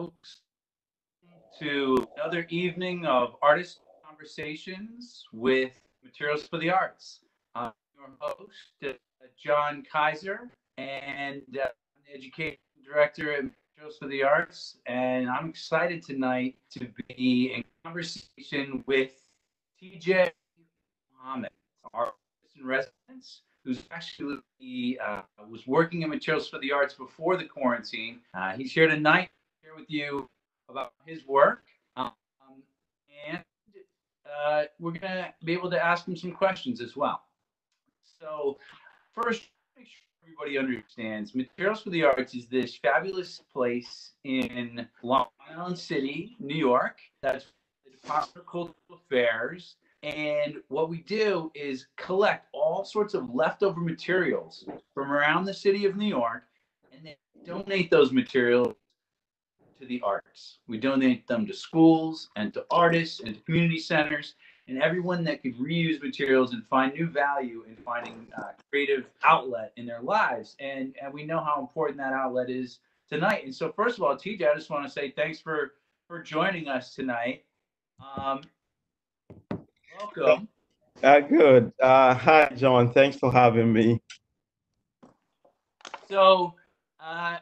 folks, to another evening of Artist Conversations with Materials for the Arts. I'm your host, John Kaiser, and I'm the Education Director at Materials for the Arts, and I'm excited tonight to be in conversation with Tijay Mohammed, our artist in residence, who's actually was working in Materials for the Arts before the quarantine. He's here tonight to share with you about his work, and we're going to be able to ask him some questions as well. So first, make sure everybody understands Materials for the Arts is this fabulous place in Long Island City, New York. That's the Department of Cultural Affairs. And what we do is collect all sorts of leftover materials from around the city of New York and then donate those materials to the arts. We donate them to schools and to artists and to community centers and everyone that could reuse materials and find new value in finding creative outlet in their lives. And we know how important that outlet is tonight. And so first of all, TJ, I just want to say thanks for joining us tonight. Welcome. Good. Hi, John. Thanks for having me. So I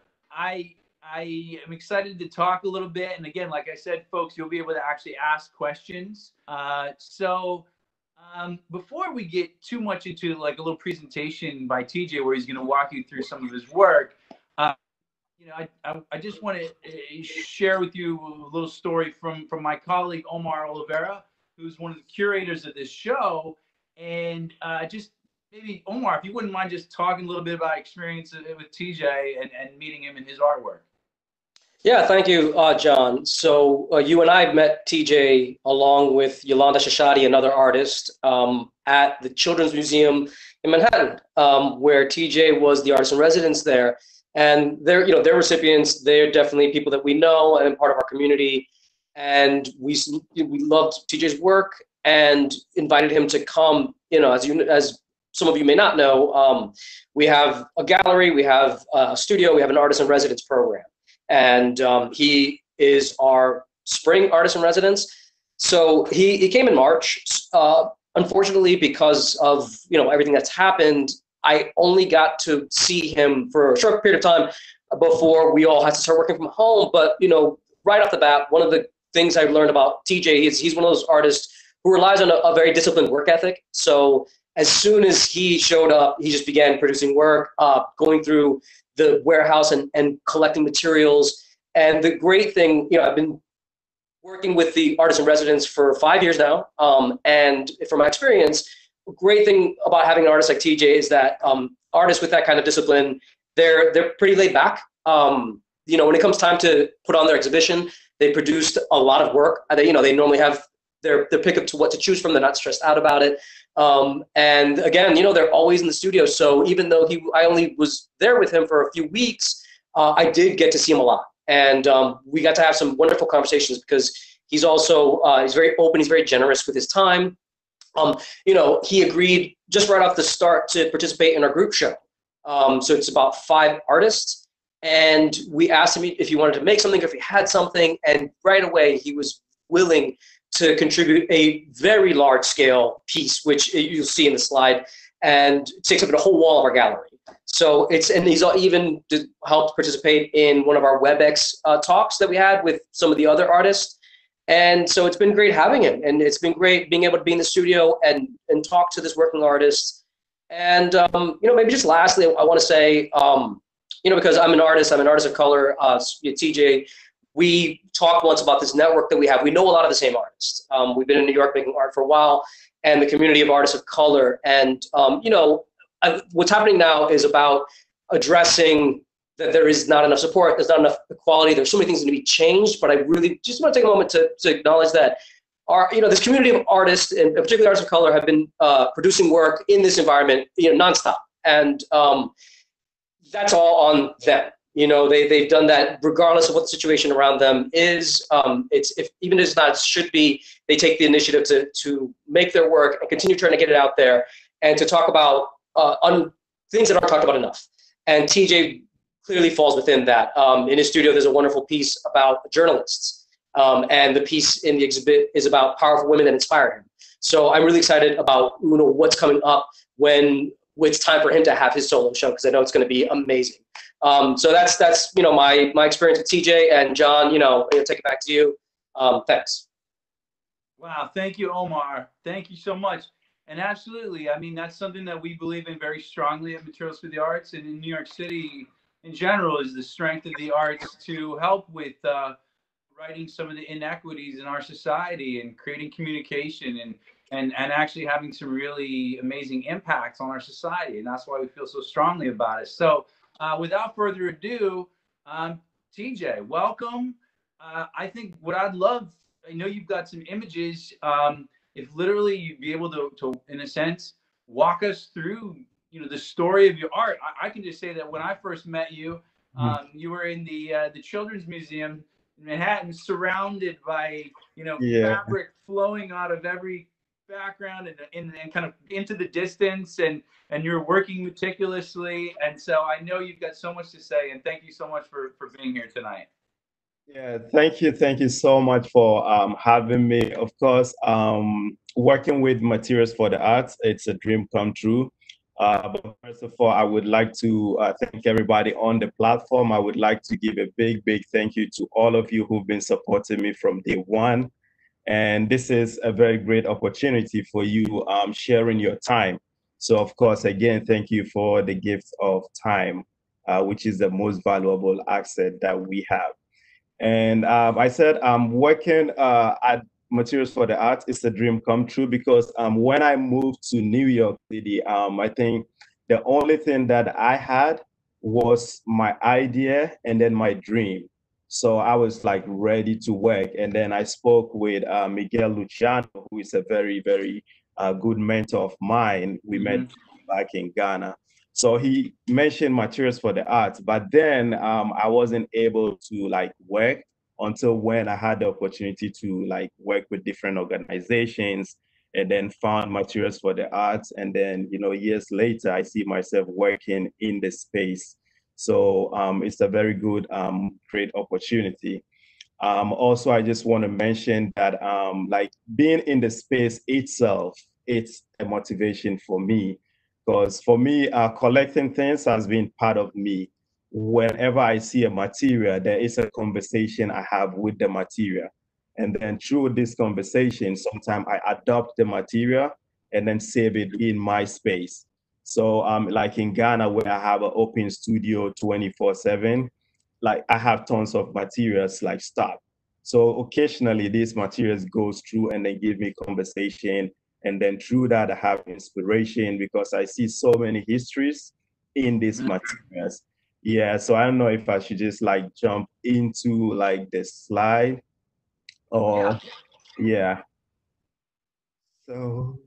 am excited to talk a little bit. And again, like I said, folks, you'll be able to actually ask questions. Before we get too much into like a little presentation by TJ where he's going to walk you through some of his work, I just want to share with you a little story from my colleague, Omar Oliveira, who's one of the curators of this show. And just maybe, Omar, if you wouldn't mind just talking a little bit about experience with TJ and meeting him and his artwork. Yeah, thank you, John. So you and I met TJ along with Yolanda Shashadi, another artist, at the Children's Museum in Manhattan, where TJ was the artist in residence there. And they're recipients. They're definitely people that we know and part of our community. And we loved TJ's work and invited him to come. As some of you may not know, we have a gallery, we have a studio, we have an artist in residence program. And he is our spring artist in residence. So he came in March. Unfortunately, because of everything that's happened, I only got to see him for a short period of time before we all had to start working from home. But right off the bat, one of the things I learned about TJ is he's one of those artists who relies on a very disciplined work ethic. So as soon as he showed up, he just began producing work, going through the warehouse and collecting materials. And the great thing, I've been working with the artist in residence for 5 years now. And from my experience, a great thing about having an artist like TJ is that artists with that kind of discipline, they're pretty laid back. When it comes time to put on their exhibition, they produced a lot of work. They normally have their pick up to what to choose from. They're not stressed out about it. And again, they're always in the studio. So even though I only was there with him for a few weeks, I did get to see him a lot. And we got to have some wonderful conversations because he's also, he's very open. He's very generous with his time. He agreed just right off the start to participate in our group show. So it's about 5 artists. And we asked him if he wanted to make something, if he had something. And right away, he was willing to contribute a very large scale piece, which you'll see in the slide, and it takes up the whole wall of our gallery. So he's even helped participate in one of our WebEx talks that we had with some of the other artists. And so it's been great having him, and it's been great being able to be in the studio and talk to this working artist. And maybe just lastly, I want to say, because I'm an artist of color, TJ, we talked once about this network that we have. We know a lot of the same artists. We've been in New York making art for a while, and the community of artists of color. And, what's happening now is about addressing that there is not enough support, there's not enough equality, there's so many things that need to be changed. But I really just want to take a moment to acknowledge that this community of artists, and particularly artists of color, have been producing work in this environment, nonstop. And that's all on them. They've done that regardless of what the situation around them is. Even if it's not, it should be, they take the initiative to make their work and continue trying to get it out there and to talk about things that aren't talked about enough. And TJ clearly falls within that. In his studio, there's a wonderful piece about journalists. And the piece in the exhibit is about powerful women that inspire him. So I'm really excited about what's coming up when it's time for him to have his solo show, because I know it's going to be amazing. So that's my experience with TJ, and John, I'll take it back to you. Thanks. Wow, thank you, Omar. Thank you so much. And absolutely, I mean, that's something that we believe in very strongly at Materials for the Arts, and in New York City in general, is the strength of the arts to help with righting some of the inequities in our society and creating communication and actually having some really amazing impacts on our society. And that's why we feel so strongly about it. So without further ado, TJ, welcome. I think what I'd love, I know you've got some images. If literally you'd be able to, in a sense, walk us through, the story of your art. I can just say that when I first met you, you were in the Children's Museum in Manhattan, surrounded by, fabric flowing out of every background and kind of into the distance, and you're working meticulously. And so I know you've got so much to say, and thank you so much for being here tonight. Yeah, thank you. Thank you so much for having me. Of course, working with Materials for the Arts, it's a dream come true. But first of all, I would like to thank everybody on the platform. I would like to give a big, big thank you to all of you who've been supporting me from day one. And this is a very great opportunity for you sharing your time. So, of course, again, thank you for the gift of time, which is the most valuable asset that we have. And I said I'm working at Materials for the Arts. It's a dream come true because when I moved to New York City, I think the only thing that I had was my idea and then my dream. So I was like ready to work. And then I spoke with Miguel Luciano, who is a very, very good mentor of mine. We met back in Ghana. So he mentioned Materials for the Arts, but then I wasn't able to like work until when I had the opportunity to like work with different organizations, and then found Materials for the Arts. And then, years later, I see myself working in the space. So it's a very good, great opportunity. Also, I just want to mention that like being in the space itself, it's a motivation for me. Because for me, collecting things has been part of me. Whenever I see a material, there is a conversation I have with the material. And then through this conversation, sometimes I adopt the material and then save it in my space. So like in Ghana, where I have an open studio 24/7, like I have tons of materials like stock. So occasionally these materials goes through and they give me conversation, and then through that, I have inspiration because I see so many histories in these materials. Yeah, so I don't know if I should just like jump into like the slide or yeah. So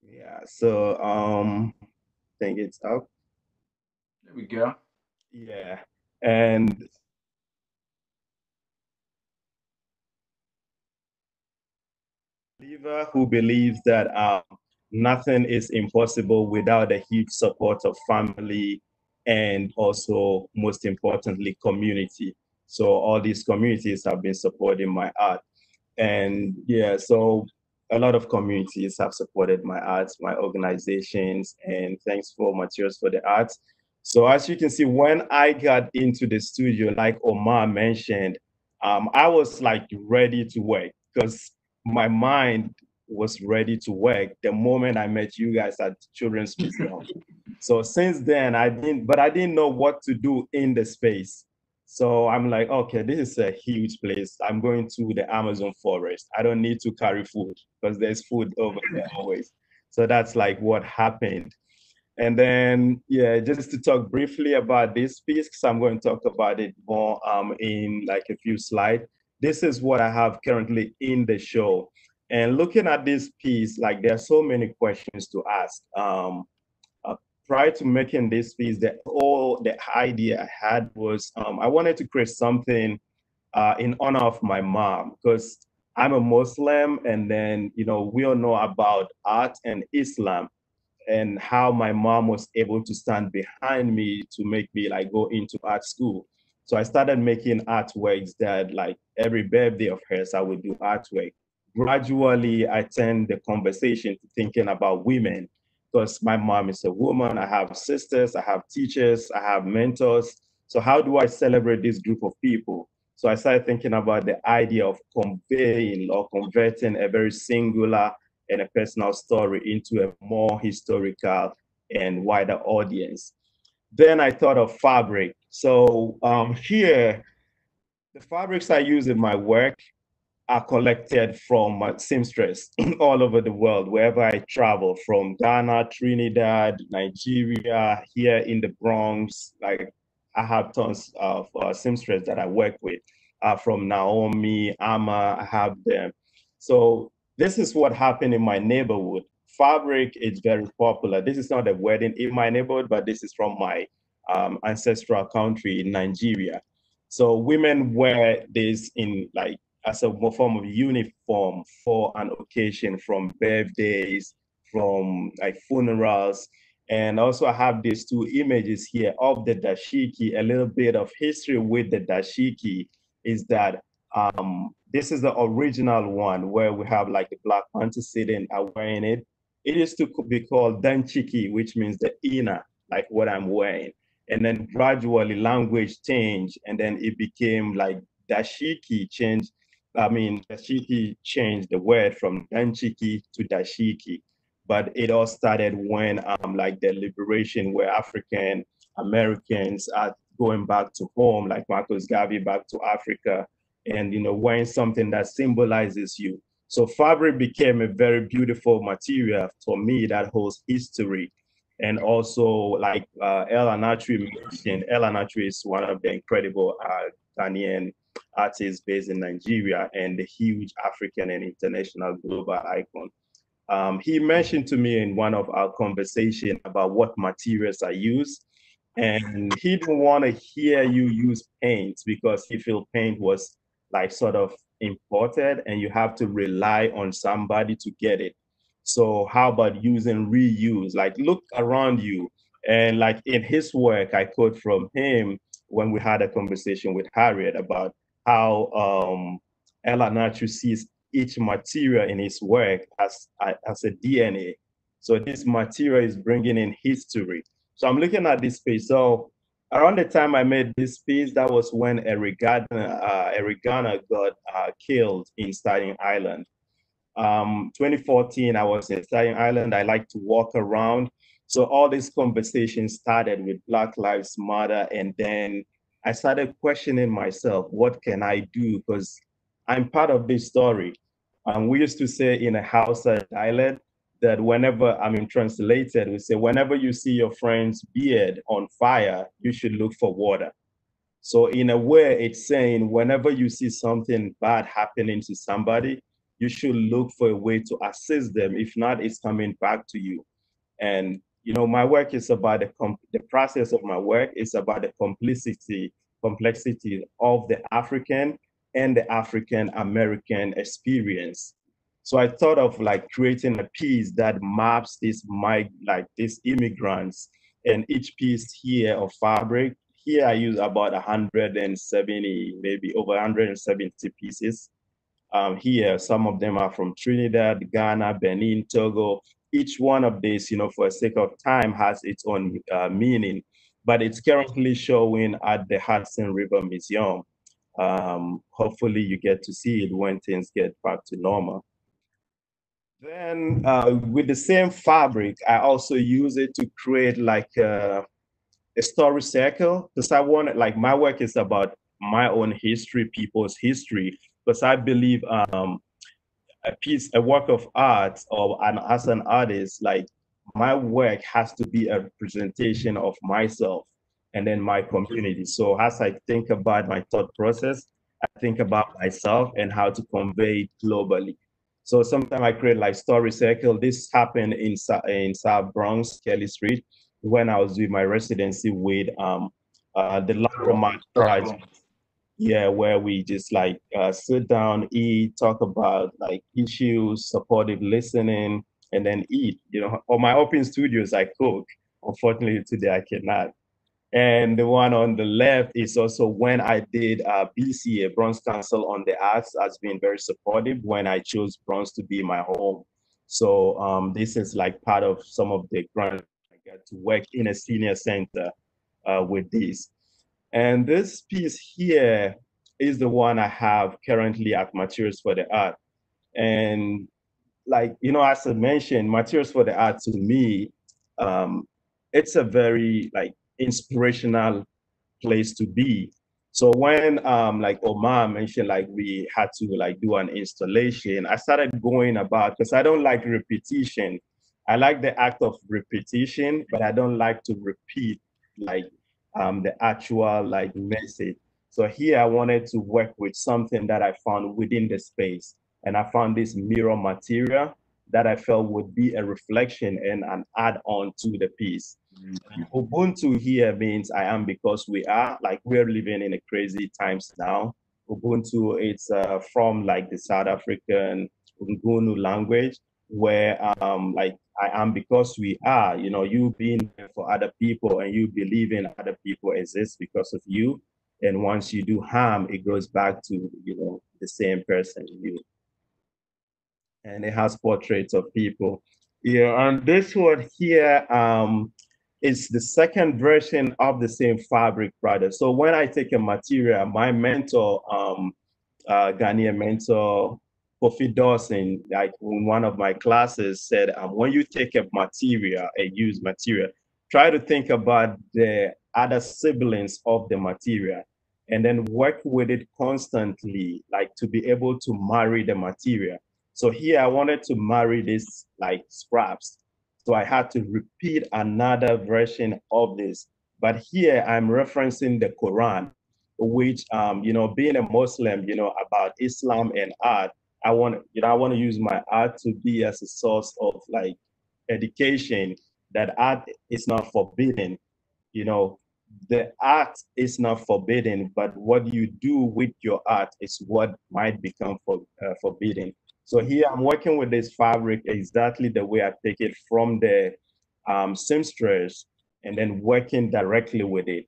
yeah, so I think it's up. There we go. Yeah. And believer who believes that nothing is impossible without the huge support of family and also, most importantly, community. So all these communities have been supporting my art. And yeah, so a lot of communities have supported my arts, my organizations, and thanks for Materials for the Arts. So as you can see, when I got into the studio, like Omar mentioned, I was like ready to work because my mind was ready to work the moment I met you guys at Children's Museum. So since then, I didn't know what to do in the space. So I'm like, okay, this is a huge place. I'm going to the Amazon forest. I don't need to carry food because there's food over there always. So that's like what happened. And then, yeah, just to talk briefly about this piece, because I'm going to talk about it more in like a few slides. This is what I have currently in the show. And looking at this piece, like there are so many questions to ask. Uh, Prior to making this piece, the idea I had was I wanted to create something in honor of my mom because I'm a Muslim, and then we all know about art and Islam. and how my mom was able to stand behind me to make me like go into art school. So I started making artworks that like every birthday of hers, I would do artwork. Gradually, I turned the conversation to thinking about women because my mom is a woman. I have sisters, I have teachers, I have mentors. So how do I celebrate this group of people? So I started thinking about the idea of conveying or converting a very singular and a personal story into a more historical and wider audience. Then I thought of fabric. So here, the fabrics I use in my work are collected from seamstress all over the world, wherever I travel, from Ghana, Trinidad, Nigeria, here in the Bronx. Like I have tons of seamstress that I work with, from Naomi, Amma, I have them. So this is what happened in my neighborhood. Fabric is very popular. This is not a wedding in my neighborhood, but this is from my ancestral country in Nigeria. So women wear this in like as a form of uniform for an occasion, from birthdays, from like funerals. And also I have these two images here of the dashiki. A little bit of history with the dashiki is that this is the original one where we have like the Black Panther sitting wearing it. It used to be called danchiki, which means the inner, like what I'm wearing. And then gradually language changed, and then it became like dashiki changed. I mean, dashiki changed the word from danchiki to dashiki. But it all started when like the liberation, where African Americans are going back to home, like Marcus Garvey back to Africa, and wearing something that symbolizes you. So fabric became a very beautiful material for me that holds history. And also, like Ella Natri mentioned, Ella Natri is one of the incredible Ghanaian artists based in Nigeria and a huge African and international global icon. He mentioned to me in one of our conversation about what materials I use, and he didn't want to hear you use paint because he felt paint was like sort of imported and you have to rely on somebody to get it. So how about using reuse? Like look around you. And like in his work, I quote from him when we had a conversation with Harriet about how Ella Natru sees each material in his work as a DNA. So this material is bringing in history. So I'm looking at this piece. So around the time I made this piece, that was when Eric Garner got killed in Staten Island. 2014, I was in Staten Island. I like to walk around. So all these conversations started with Black Lives Matter. And then I started questioning myself, what can I do? Because I'm part of this story. We used to say in a Hausa dialect that whenever, I mean, translated, we say, whenever you see your friend's beard on fire, you should look for water. So in a way, it's saying whenever you see something bad happening to somebody, you should look for a way to assist them. If not, it's coming back to you. And my work is about the process of my work is about the complexity of the African and the African American experience. So I thought of like creating a piece that maps these immigrants, and each piece here of fabric. Here I use about 170, maybe over 170 pieces. Here, some of them are from Trinidad, Ghana, Benin, Togo. Each one of these, for the sake of time, has its own meaning, but it's currently showing at the Hudson River Museum. Hopefully you get to see it when things get back to normal. Then with the same fabric, I also use it to create like a story circle, because I want, like, my work is about my own history, people's history, because I believe a work of art, as an artist, like my work has to be a representation of myself and then my community. So as I think about my thought process, I think about myself and how to convey it globally. So sometimes I create like story circle. This happened in South Bronx, Kelly Street, when I was doing my residency with the Lapromat Project. Yeah, where we just like sit down, eat, talk about like issues, supportive listening, and then eat. You know, on my open studios, I cook. Unfortunately, today I cannot. And the one on the left is also when I did BCA, Bronze Council on the Arts, has been very supportive when I chose Bronze to be my home. So this is like part of some of the grants I get to work in a senior center with this. And this piece here is the one I have currently at Materials for the Art. And like, you know, as I mentioned, Materials for the Art to me, um, it's a very like inspirational place to be. So when like Omar mentioned like we had to like do an installation, I started going about because I don't like repetition. I like the act of repetition, but I don't like to repeat like the actual like message. So here I wanted to work with something that I found within the space. And I found this mirror material that I felt would be a reflection and an add-on to the piece. Ubuntu here means I am because we are, like we're living in a crazy times now. Ubuntu, it's from like the South African Ngunu language where like I am because we are, you know, you being there for other people and you believing other people exist because of you. And once you do harm, it goes back to, you know, the same person, you. And it has portraits of people. Yeah, and this one here is the second version of the same fabric product. So when I take a material, my mentor, Ghanaian mentor, Kofi Dawson, like in one of my classes said, when you take a material, a used material, try to think about the other siblings of the material and then work with it constantly, like to be able to marry the material. So here I wanted to marry this like scraps. So I had to repeat another version of this. But here I'm referencing the Quran, which you know, being a Muslim, you know, about Islam and art, I want, you know, I want to use my art to be as a source of like education, that art is not forbidden, you know, the art is not forbidden, but what you do with your art is what might become forbidden. So here I'm working with this fabric exactly the way I take it from the seamstress and then working directly with it,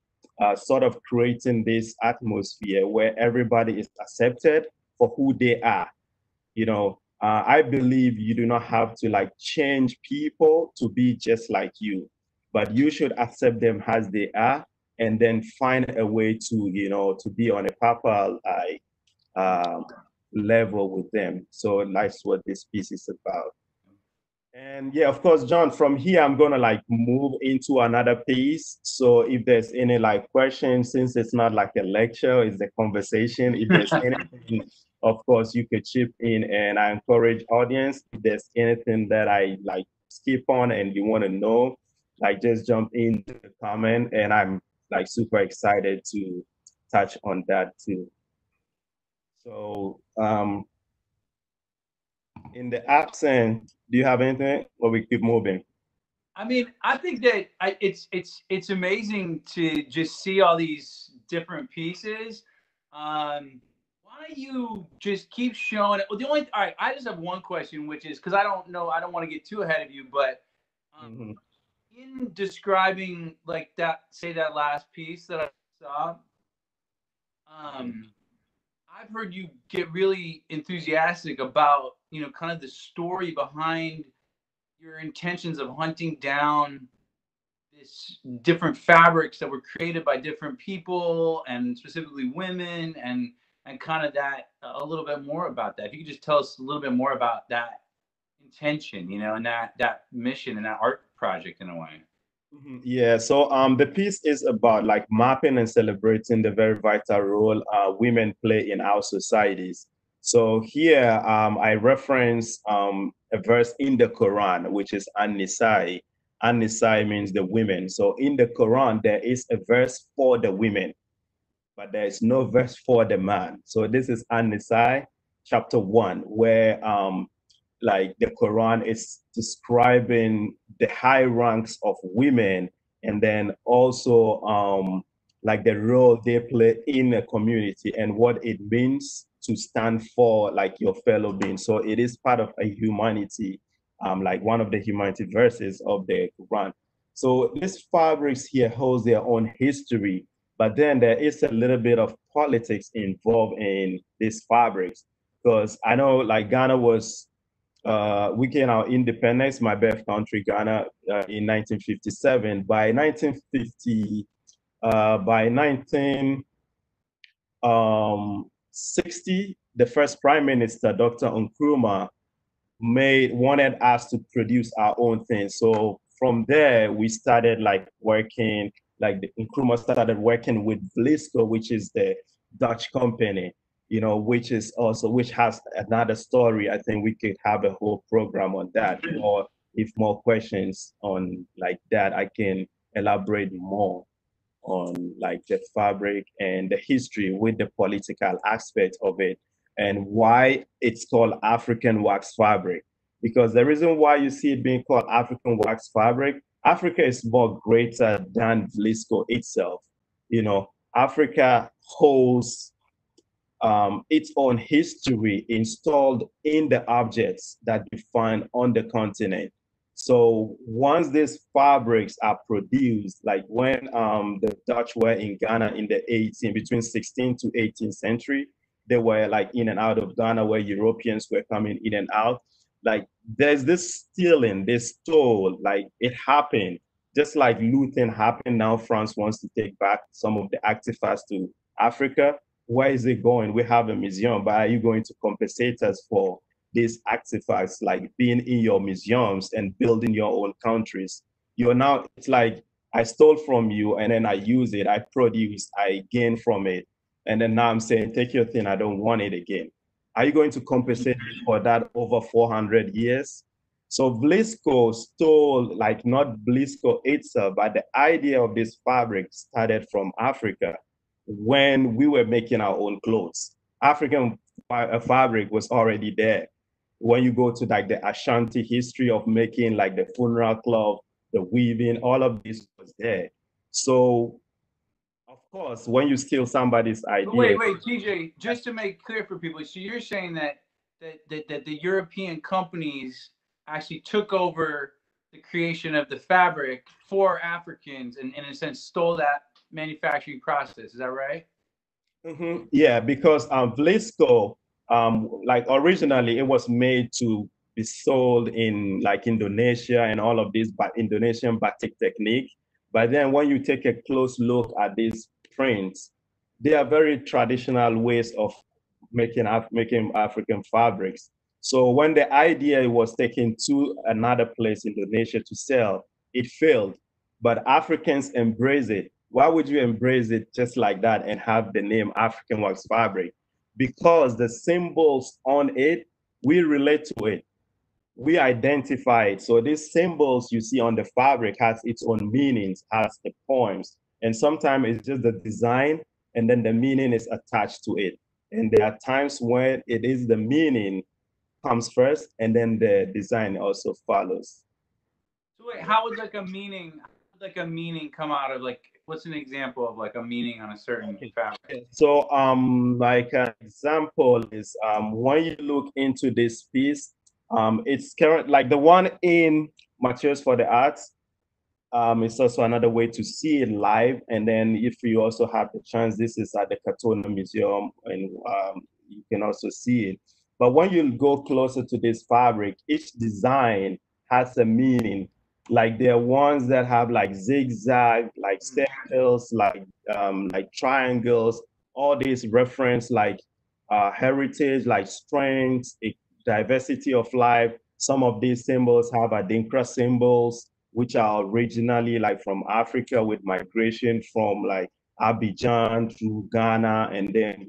sort of creating this atmosphere where everybody is accepted for who they are. You know, I believe you do not have to like change people to be just like you, but you should accept them as they are and then find a way to, you know, to be on a proper level with them. So that's what this piece is about. And yeah, of course, John, from here, I'm gonna like move into another piece. So if there's any like questions, since it's not like a lecture, it's a conversation. If there's anything, of course, you could chip in, and I encourage audience, if there's anything that I like skip on and you want to know, like just jump into the comment, and I'm like super excited to touch on that too. So in the absent, do you have anything, or we keep moving? I mean, I think that it's amazing to just see all these different pieces. Why don't you just keep showing it? Well, the only all right, I just have one question, which is because I don't know, I don't want to get too ahead of you, but Mhm. in describing like that, say that last piece that I saw, um, I've heard you get really enthusiastic about, you know, kind of the story behind your intentions of hunting down this different fabrics that were created by different people and specifically women, and kind of that a little bit more about that. If you could just tell us a little bit more about that intention, you know, and that mission and that art project in a way. Yeah, so the piece is about like mapping and celebrating the very vital role women play in our societies. So here I reference a verse in the Quran, which is An-Nisai. An-Nisai means the women. So in the Quran, there is a verse for the women, but there is no verse for the man. So this is An-Nisai chapter 1, where like the Quran is describing the high ranks of women, and then also like the role they play in a community and what it means to stand for like your fellow being. So it is part of a humanity like one of the humanity verses of the Quran. So these fabrics here holds their own history, but then there is a little bit of politics involved in these fabrics. Because I know like Ghana was, we gained our independence, my birth country, Ghana, in 1957. By 1960, the first prime minister, Dr. Nkrumah, wanted us to produce our own thing. So from there, we started like working, like the Nkrumah started working with Vlisco, which is the Dutch company, which has another story. I think we could have a whole program on that. Or if more questions on like that, I can elaborate more on like the fabric and the history with the political aspect of it and why it's called African wax fabric. Because the reason why you see it being called African wax fabric, Africa is more greater than Vlisco itself. Africa holds its own history installed in the objects that you find on the continent. So once these fabrics are produced, like when the Dutch were in Ghana in the between 16th to 18th century, they were like in and out of Ghana where Europeans were coming in and out. Like there's this stealing, this stole, like it happened. Just like looting happened, now France wants to take back some of the artifacts to Africa. Where is it going? We have a museum, but are you going to compensate us for these artifacts, like being in your museums and building your own countries? It's like I stole from you and then I use it, I produce, I gain from it. And then now I'm saying, take your thing, I don't want it again. Are you going to compensate for that over 400 years? So Vlisco stole, like not Vlisco itself, but the idea of this fabric started from Africa when we were making our own clothes. African fabric was already there. When you go to like the Ashanti history of making like the funeral cloth, the weaving, all of this was there. So of course, when you steal somebody's idea. Wait, TJ, just to make clear for people, so you're saying that the European companies actually took over the creation of the fabric for Africans and in a sense stole that manufacturing process. Is that right? Mm-hmm. Yeah, because Vlisco, like originally it was made to be sold in like Indonesia and all of this, but Indonesian batik technique. But then when you take a close look at these prints, they are very traditional ways of making African fabrics. So when the idea was taken to another place, Indonesia, to sell, it failed. But Africans embrace it. Why would you embrace it just like that and have the name African wax fabric? Because the symbols on it, we relate to it. We identify it. So these symbols you see on the fabric has its own meanings, has the poems. And sometimes it's just the design and then the meaning is attached to it. And there are times when it is the meaning comes first and then the design also follows. So wait, how would like a meaning come out of like what's an example of like a meaning on a certain fabric? So like an example is when you look into this piece, it's current like the one in Materials for the Arts. It's also another way to see it live. And then if you also have the chance, this is at the Katona Museum and you can also see it. But when you go closer to this fabric, each design has a meaning. Like there are ones that have like zigzag, like circles, like triangles, all these reference like heritage, like strength, diversity of life. Some of these symbols have Adinkra symbols, which are originally like from Africa with migration from like Abidjan to Ghana, and then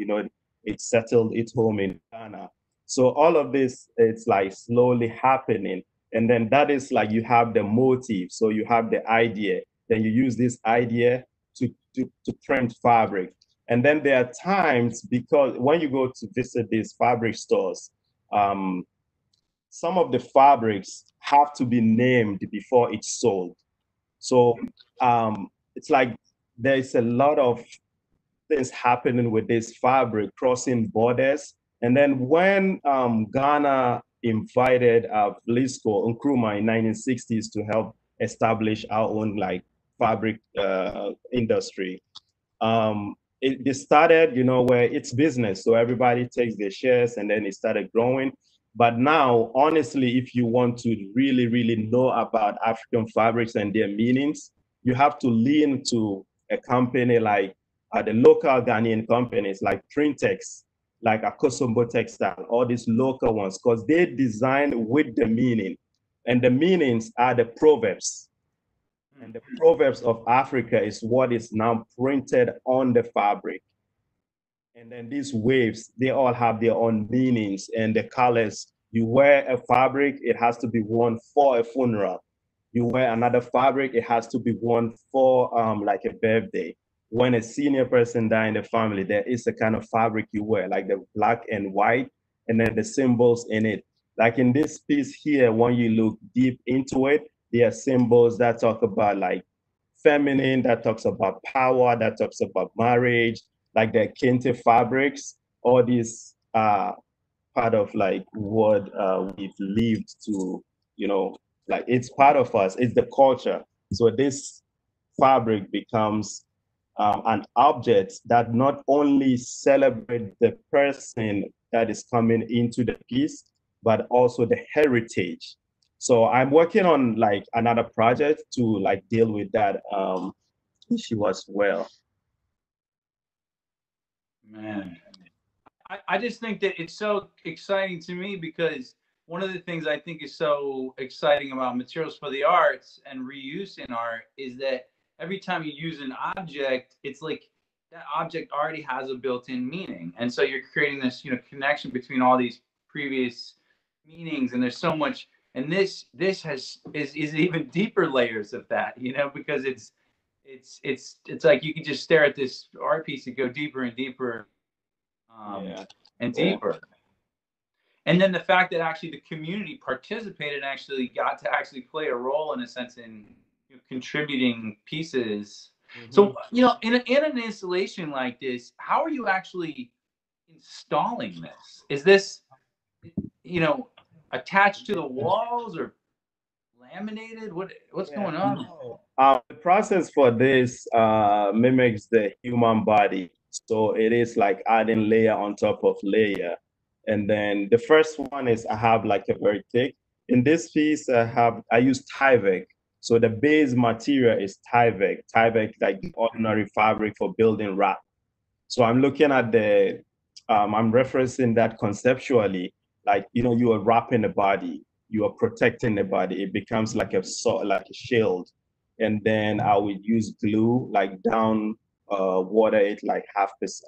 it settled its home in Ghana. So all of this, it's like slowly happening. And then that is like you have the motive. So you have the idea. Then you use this idea to print fabric. And then there are times, because when you go to visit these fabric stores, some of the fabrics have to be named before it's sold. So it's like there's a lot of things happening with this fabric crossing borders. And then when Ghana invited Vlisco Nkrumah in 1960s to help establish our own like fabric industry. It started, you know, where it's business, so everybody takes their shares, and then it started growing. But now, honestly, if you want to really, really know about African fabrics and their meanings, you have to lean to a company like the local Ghanaian companies like Printex, like Akosombo Textile, all these local ones, because they design with the meaning. And the meanings are the proverbs. And the proverbs of Africa is what is now printed on the fabric. And then these waves, they all have their own meanings and the colors. You wear a fabric, it has to be worn for a funeral. You wear another fabric, it has to be worn for like a birthday. When a senior person dies in the family, there is a kind of fabric you wear, like the black and white, and then the symbols in it. Like in this piece here, when you look deep into it, there are symbols that talk about like feminine, that talks about power, that talks about marriage, like the kente fabrics. All these are part of like what we've lived to, you know, like it's part of us, it's the culture. So this fabric becomes an object that not only celebrates the person that is coming into the piece, but also the heritage. So I'm working on like another project to like deal with that issue as well. Man, I just think that it's so exciting to me because one of the things I think is so exciting about materials for the arts and reuse in art is that every time you use an object, it's like that object already has a built-in meaning. And so you're creating this, connection between all these previous meanings, and there's so much, and this is even deeper layers of that, because it's like you can just stare at this art piece and go deeper and deeper, Yeah. and deeper. And then the fact that actually the community participated and actually got to actually play a role in a sense in contributing pieces. So, in an installation like this, how are you actually installing this? Is this, attached to the walls or laminated? What's going on? The process for this mimics the human body. So it is like adding layer on top of layer. And then the first one is I have like a very thick. In this piece, I use Tyvek. So the base material is Tyvek. Tyvek, like the ordinary fabric for building wrap. So I'm looking at I'm referencing that conceptually, like, you are wrapping the body, you are protecting the body. It becomes like like a shield. And then I would use glue, like down water it like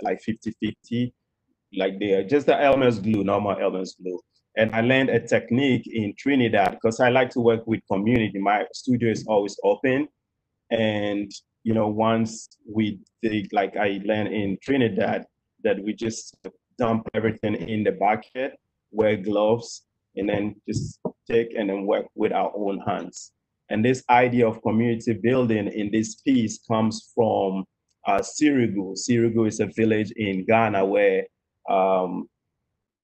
like 50-50, like just the Elmer's glue, normal Elmer's glue. And I learned a technique in Trinidad because I like to work with community. My studio is always open. And, once we did, like I learned in Trinidad, that we just dump everything in the bucket, wear gloves, and then just take and then work with our own hands. And this idea of community building in this piece comes from Sirigu. Sirigu is a village in Ghana where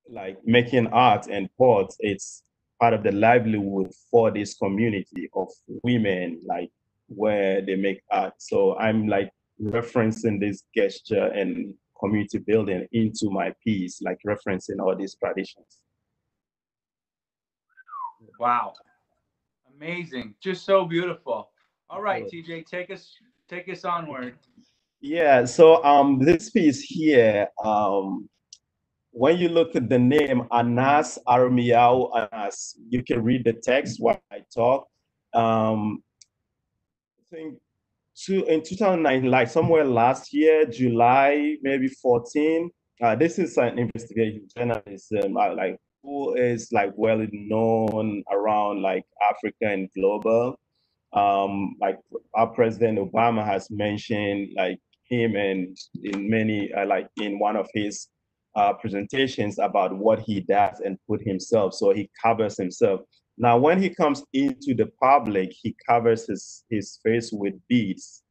like making art and pots, it's part of the livelihood for this community of women, like where they make art. So I'm like referencing this gesture and community building into my piece, like referencing all these traditions. Wow. Amazing. Just so beautiful. All right, TJ, take us onward. Yeah, so this piece here, when you look at the name Anas Armiao Anas, you can read the text while I talk. I think in 2009, like somewhere last year, July, maybe 14, this is an investigative journalism, like who is like well known around like Africa and global. Like our President Obama has mentioned like him, and in many like in one of his presentations about what he does and put himself. So he covers himself. Now, when he comes into the public, he covers his face with beads.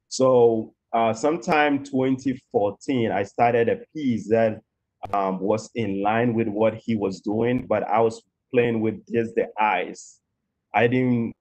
So sometime 2014, I started a piece that was in line with what he was doing, but I was playing with just the eyes. I didn't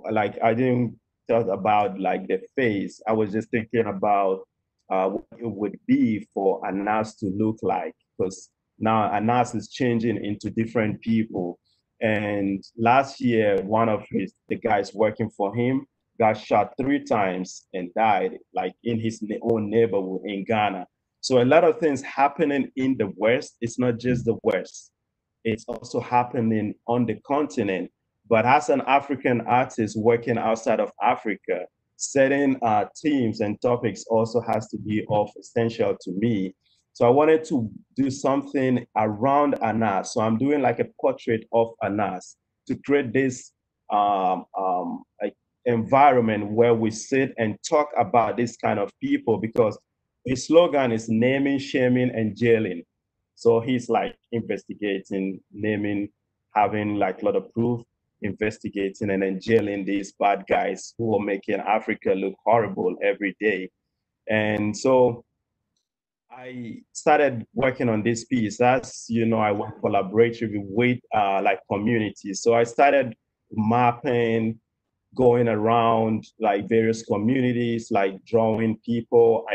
I didn't thought about like the face. I was just thinking about what it would be for a nurse to look like, because now a nurse is changing into different people. And last year, one of the guys working for him got shot 3 times and died, like in his own neighborhood in Ghana. So a lot of things happening in the West. It's not just the West. It's also happening on the continent. But as an African artist working outside of Africa, setting themes and topics also has to be of essential to me. So I wanted to do something around Anas. So I'm doing like a portrait of Anas to create this like environment where we sit and talk about this kind of people, because his slogan is naming, shaming, and jailing. So he's like investigating, naming, having like a lot of proof, investigating, and then jailing these bad guys who are making Africa look horrible every day. And so I started working on this piece. As you know, I work collaboratively with like communities. So I started mapping, going around like various communities, like drawing people.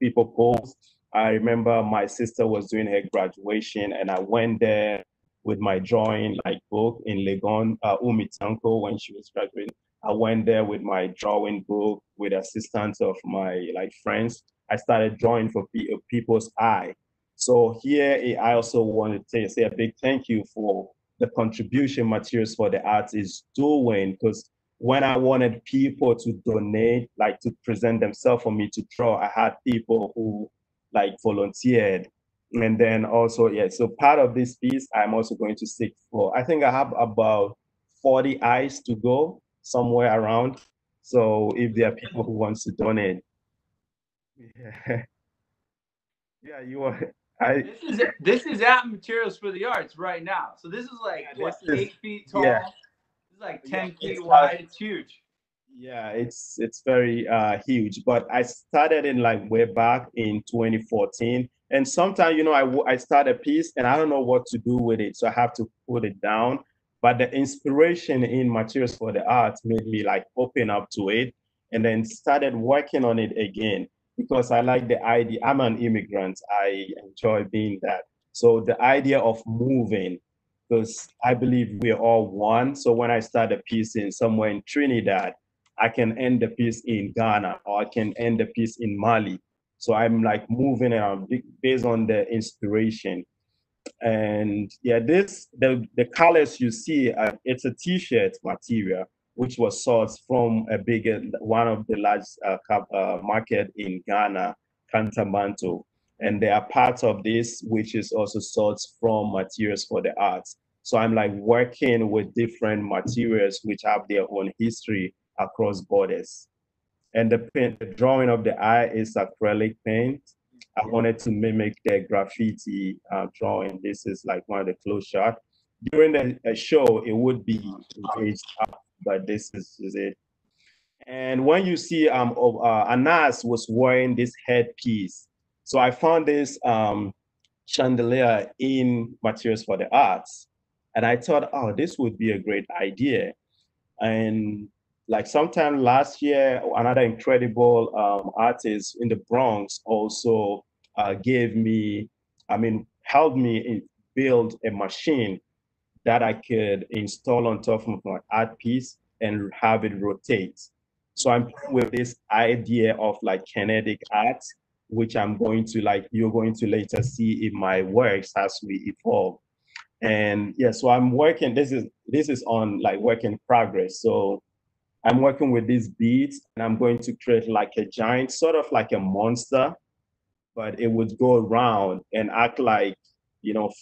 People post. I remember my sister was doing her graduation, and I went there with my drawing like book in Legon, Umitanko, when she was graduating. I went there with my drawing book with assistance of my like friends. I started drawing for people's eye. So here, I also want to say a big thank you for the contribution Materials for the Arts is doing, because when I wanted people to donate, like to present themselves for me to draw, I had people who like volunteered. And then also, yeah, so part of this piece, I'm also going to seek for, I think I have about 40 eyes to go somewhere around. So if there are people who wants to donate, yeah, yeah, you are. I This is at Materials for the Arts right now. So this is like yeah, what, this is 8 feet tall? yeah, This is like yeah, 10 feet wide. It's huge. yeah, it's very huge. But I started in like way back in 2014, and sometimes I start a piece and I don't know what to do with it, so I have to put it down. But the inspiration in Materials for the Arts made me like open up to it, and then started working on it again, because I like the idea. I'm an immigrant. I enjoy being that. So the idea of moving, because I believe we're all one. So when I start a piece in somewhere in Trinidad, I can end the piece in Ghana, or I can end the piece in Mali. So I'm like moving around based on the inspiration. And yeah, the colors you see, it's a t-shirt material which was sourced from one of the large market in Ghana, Cantamanto. And there are parts of this which is also sourced from Materials for the Arts. So I'm like working with different materials which have their own history across borders. And the drawing of the eye is acrylic paint. I wanted to mimic the graffiti drawing. This is like one of the close shots. During the show, it would be raised up, but this is it. And when you see Anas was wearing this headpiece, so I found this chandelier in Materials for the Arts, and I thought, oh, this would be a great idea. And like sometime last year, another incredible artist in the Bronx also gave me, helped me build a machine that I could install on top of my art piece and have it rotate. So I'm playing with this idea of like kinetic art, which I'm going to like, you're going to later see in my works as we evolve. And yeah, so I'm working, this is on like work in progress. So I'm working with these beads, and I'm going to create like a giant, sort of like a monster, but it would go around and act like,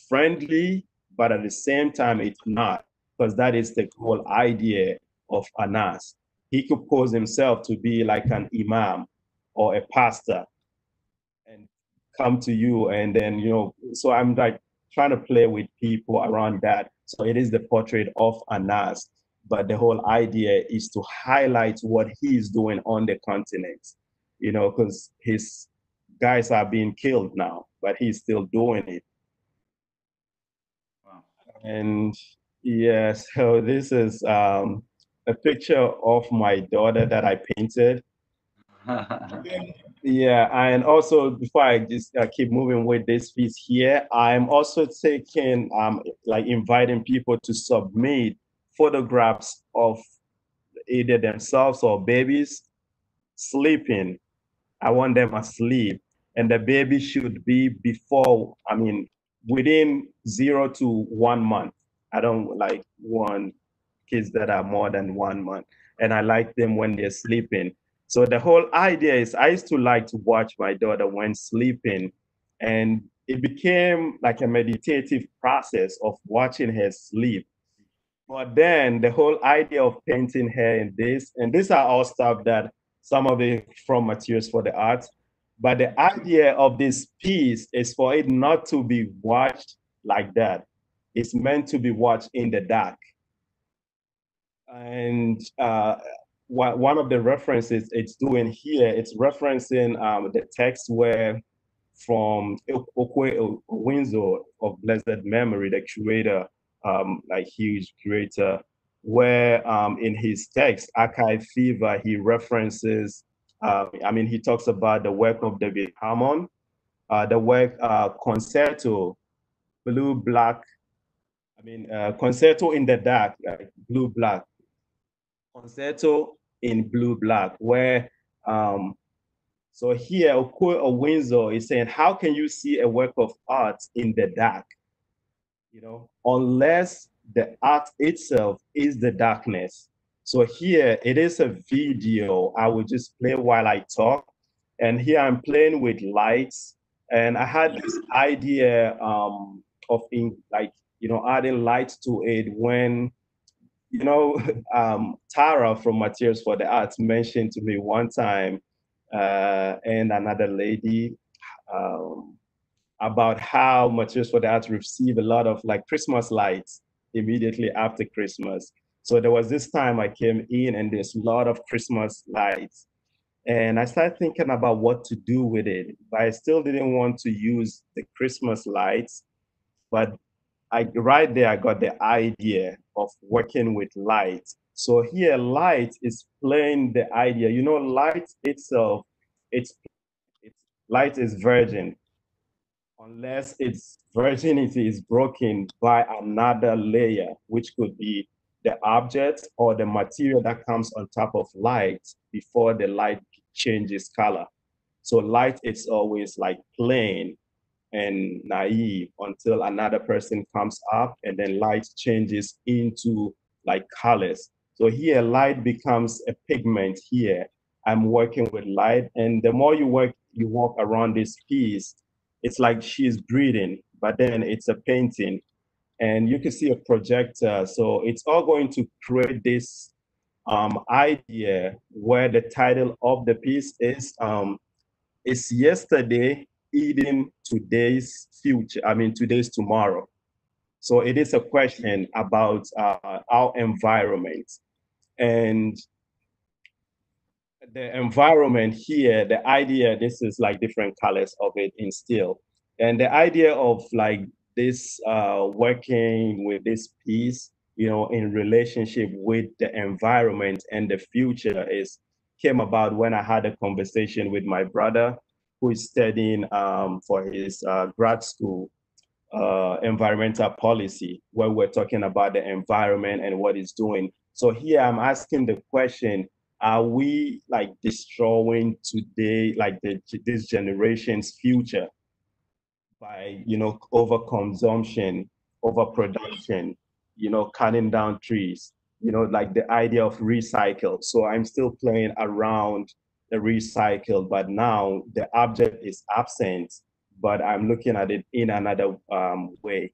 friendly, but at the same time, it's not, because that is the whole idea of Anas. He could pose himself to be like an imam or a pastor and come to you. And then, so I'm like trying to play with people around that. So it is the portrait of Anas, but the whole idea is to highlight what he is doing on the continent, because his guys are being killed now, but he's still doing it. Wow. And Yeah, so this is a picture of my daughter that I painted. Yeah, and also before I just keep moving with this piece here, I'm also taking like inviting people to submit photographs of either themselves or babies sleeping. I want them asleep, and the baby should be before, I mean, within 0 to 1 month. I don't like want kids that are more than 1 month, and I like them when they're sleeping. So the whole idea is I used to like to watch my daughter when sleeping, and it became like a meditative process of watching her sleep. But then the whole idea of painting her in this, and these are all stuff that some of it from Materials for the Arts. But the idea of this piece is for it not to be watched like that. It's meant to be watched in the dark. And one of the references it's doing here, it's referencing the text where from Okwe Windsor of blessed memory, the curator, like huge curator, where in his text, Archive Fever, he references, I mean, he talks about the work of David Hammond, the work Concerto, Blue Black, I mean, Concerto in the Dark, like Blue Black, Concerto in Blue Black, where so here, Okwe Windsor is saying, how can you see a work of art in the dark? Unless the art itself is the darkness. So here it is a video I will just play while I talk. And here I'm playing with lights. And I had this idea of adding lights to it when, Tara from Materials for the Arts mentioned to me one time, and another lady, um, about how Materials for the Arts receive a lot of like Christmas lights immediately after Christmas. So there was this time I came in and there's a lot of Christmas lights. And I started thinking about what to do with it, but I still didn't want to use the Christmas lights. But right there, I got the idea of working with light. So here, light is playing the idea. Light itself, it's light is virgin unless its virginity is broken by another layer, which could be the object or the material that comes on top of light before the light changes color. So light is always like plain and naive until another person comes up and then light changes into like colors. So here light becomes a pigment here. I'm working with light, and the more you walk around this piece, it's like she's breathing, but then it's a painting and you can see a projector. So it's all going to create this idea where the title of the piece is yesterday eating today's future, I mean, today's tomorrow. So it is a question about our environment. And the environment here, the idea, this is like different colors of it in steel. And the idea of like this working with this piece, in relationship with the environment and the future came about when I had a conversation with my brother who is studying for his grad school environmental policy, where we're talking about the environment and what it's doing. So here I'm asking the question, are we like destroying today, like this generation's future by, overconsumption, overproduction, cutting down trees, like the idea of recycle. So I'm still playing around the recycle, but now the object is absent, but I'm looking at it in another way.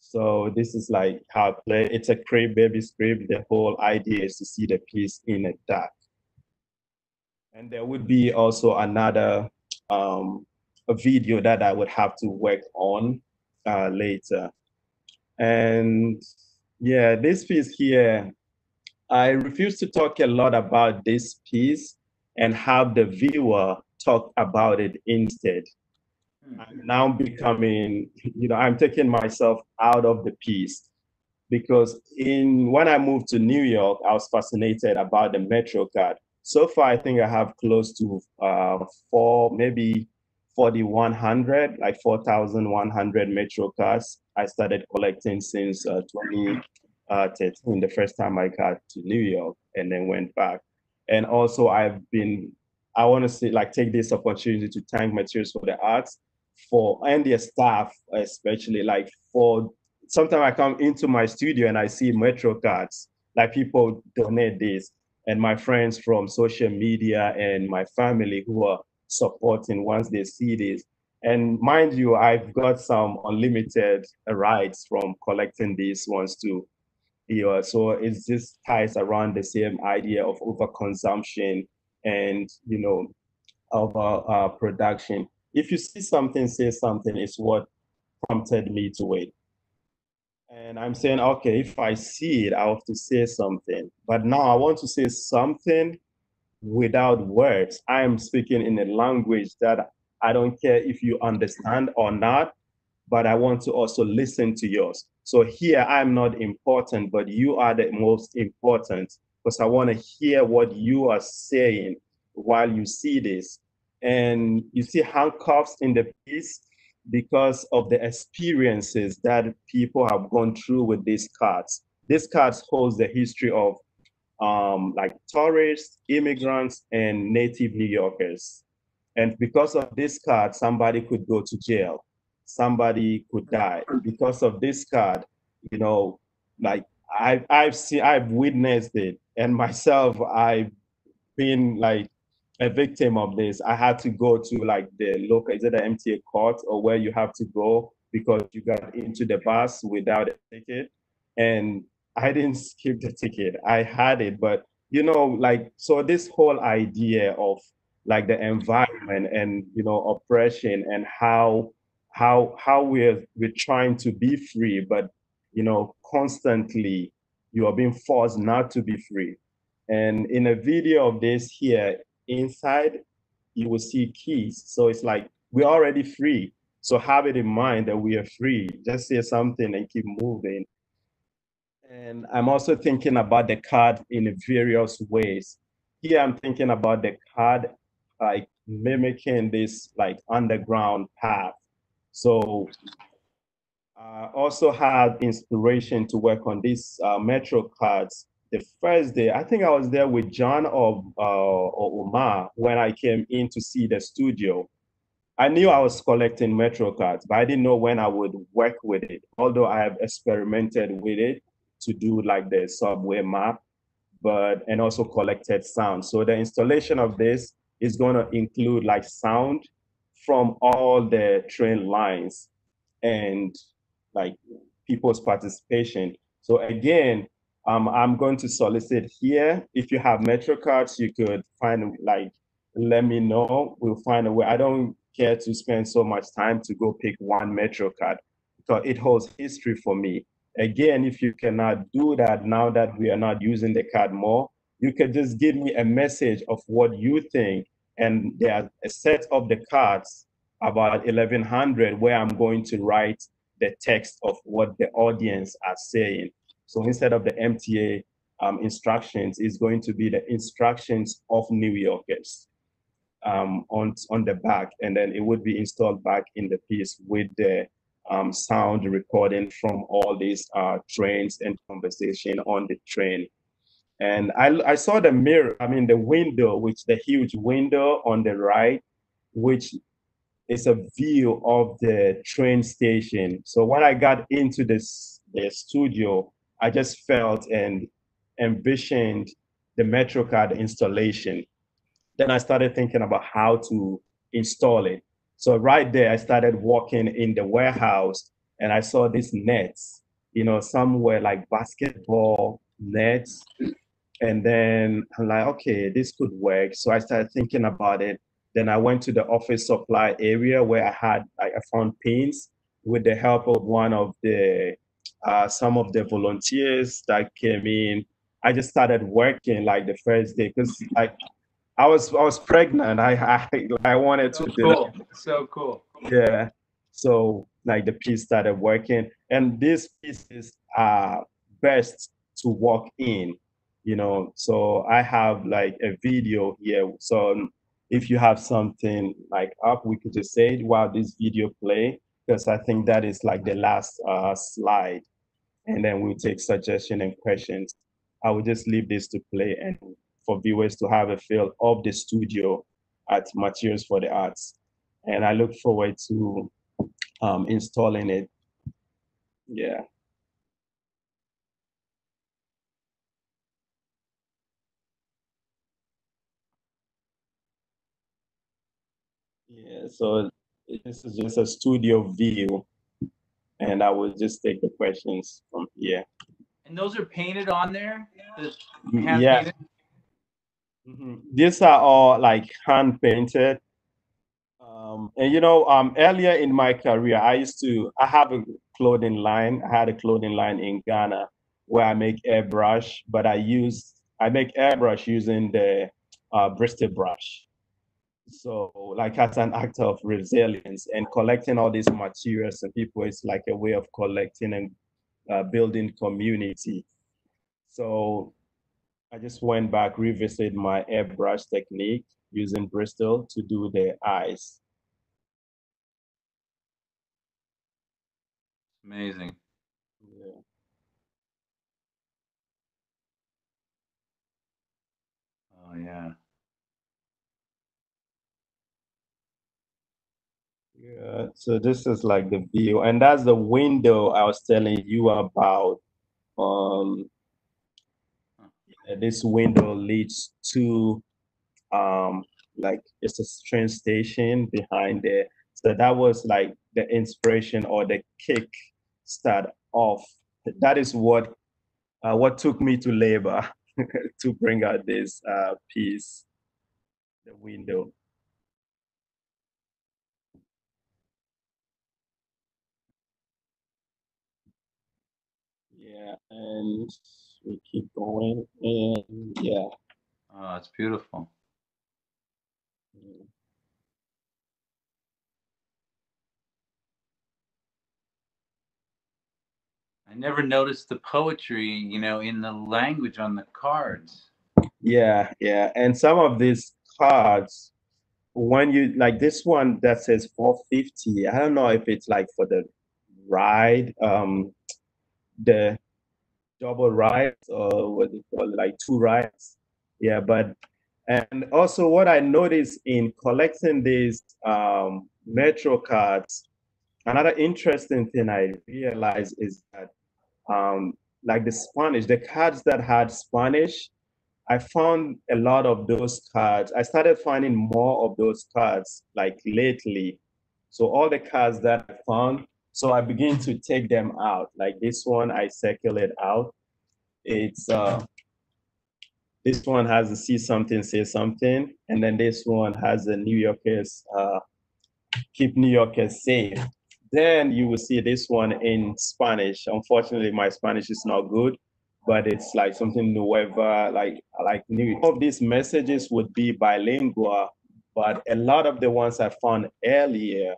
So this is like how I play. It's a crib, baby script. The whole idea is to see the piece in a dark. And there would be also another a video that I would have to work on later. And yeah, this piece here, I refuse to talk a lot about this piece and have the viewer talk about it instead. I'm now becoming, I'm taking myself out of the piece because when I moved to New York, I was fascinated about the Metrocard. So far, I think I have close to maybe 4,100, like 4,100 Metrocards. I started collecting since 2013, the first time I got to New York, and then went back. And also, I want to say, like, take this opportunity to thank Materials for the Arts and their staff, especially, like, for sometimes I come into my studio and I see Metro cards, like people donate this, and my friends from social media and my family who are supporting once they see this. And mind you, I've got some unlimited rights from collecting these ones too. So it's just ties around the same idea of overconsumption and of production. If you see something, say something is what prompted me to wait. And I'm saying, okay, if I see it, I have to say something. But now I want to say something without words. I am speaking in a language that I don't care if you understand or not, but I want to also listen to yours. So here I'm not important, but you are the most important because I want to hear what you are saying while you see this. And you see handcuffs in the piece because of the experiences that people have gone through with these cards. These cards holds the history of like tourists, immigrants, and native New Yorkers. And because of this card, somebody could go to jail. Somebody could die. Because of this card, like I've witnessed it. And myself, I've been like a victim of this. I had to go to like the local, is it the MTA court or where you have to go because you got into the bus without a ticket. And I didn't skip the ticket. I had it, but like, so this whole idea of like the environment and oppression and how we're trying to be free, but constantly you are being forced not to be free. And in a video of this here, inside, you will see keys. So it's like we're already free. So have it in mind that we are free. Just say something and keep moving. And I'm also thinking about the card in various ways. Here I'm thinking about the card like mimicking this like underground path. So I also had inspiration to work on these Metro cards. The first day, I think I was there with John or Omar when I came in to see the studio. I knew I was collecting Metro cards, but I didn't know when I would work with it. Although I have experimented with it to do like the subway map, and also collected sound. So the installation of this is going to include like sound from all the train lines and like people's participation. So again, I'm going to solicit here. If you have Metro cards, you could find like, let me know. We'll find a way. I don't care to spend so much time to go pick one Metro card because it holds history for me. Again, if you cannot do that now that we are not using the card more, you could just give me a message of what you think. And there are a set of the cards about 1100 where I'm going to write the text of what the audience are saying. So instead of the MTA instructions, it's going to be the instructions of New Yorkers on the back, and then it would be installed back in the piece with the sound recording from all these trains and conversation on the train. And I saw the mirror, I mean the window, which the huge window on the right, which is a view of the train station. So when I got into the studio, I just felt and envisioned the Metrocard installation. Then I started thinking about how to install it. So right there, I started walking in the warehouse and I saw these nets, somewhere like basketball nets. And then I'm like, okay, this could work. So I started thinking about it. Then I went to the office supply area where I found pins with the help of one of some of the volunteers that came in. I just started working like the first day because like I was pregnant. I wanted to do cool. So cool. Yeah. So like the piece started working, and these pieces are best to walk in, you know. So I have like a video here. So if you have something like up, we could just say it while this video play, because I think that is like the last slide. And then we'll take suggestion and questions. I will just leave this to play and for viewers to have a feel of the studio at Materials for the Arts. And I look forward to installing it. Yeah. Yeah, so this is just a studio view, and I will just take the questions from here. And those are painted on there? Hand Yeah. painted? These are all like hand painted. And you know, earlier in my career, I have a clothing line. I had a clothing line in Ghana where I make airbrush, but I make airbrush using the Bristol brush. So, like as an act of resilience and collecting all these materials and people, it's like a way of collecting and building community. So, I just went back, revisited my airbrush technique using Bristol to do the eyes. Amazing. Yeah. Oh, yeah. Yeah, so this is like the view, and that's the window I was telling you about. Um, this window leads to like it's a train station behind there. So that was like the inspiration or the kick start off. That is what took me to labor to bring out this piece, the window. Yeah, and we keep going, and yeah. Oh, it's beautiful. I never noticed the poetry, you know, in the language on the cards. Yeah, yeah. And some of these cards, when you like this one that says 450, I don't know if it's like for the ride, the double rides or what do you call it, like two rides. Yeah, but and also what I noticed in collecting these Metro cards, another interesting thing I realized is that like the Spanish, the cards that had Spanish, I found a lot of those cards. I started finding more of those cards like lately. So all the cards that I found, so I begin to take them out. Like this one, I circulate out. It's this one has a see something, say something, and then this one has a New Yorkers keep New Yorkers safe. Then you will see this one in Spanish. Unfortunately, my Spanish is not good, but it's like something nueva, like new. All of these messages would be bilingual, but a lot of the ones I found earlier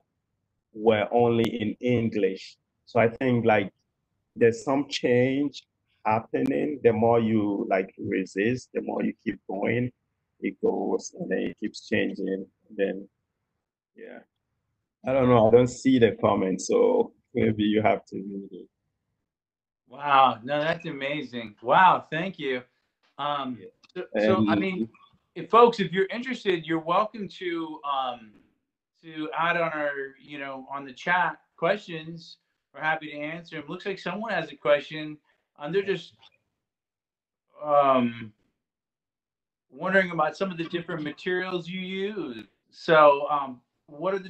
were only in English. So I think like there's some change happening. The more you like resist, the more you keep going, it goes and then it keeps changing. And then yeah. I don't know. I don't see the comments, so maybe you have to read it. Wow, no, that's amazing. Wow, thank you. Yeah. So I And mean, if folks, if you're interested, you're welcome to add on our, you know, on the chat questions. We're happy to answer them. Looks like someone has a question. They're just um, wondering about some of the different materials you use. So, what are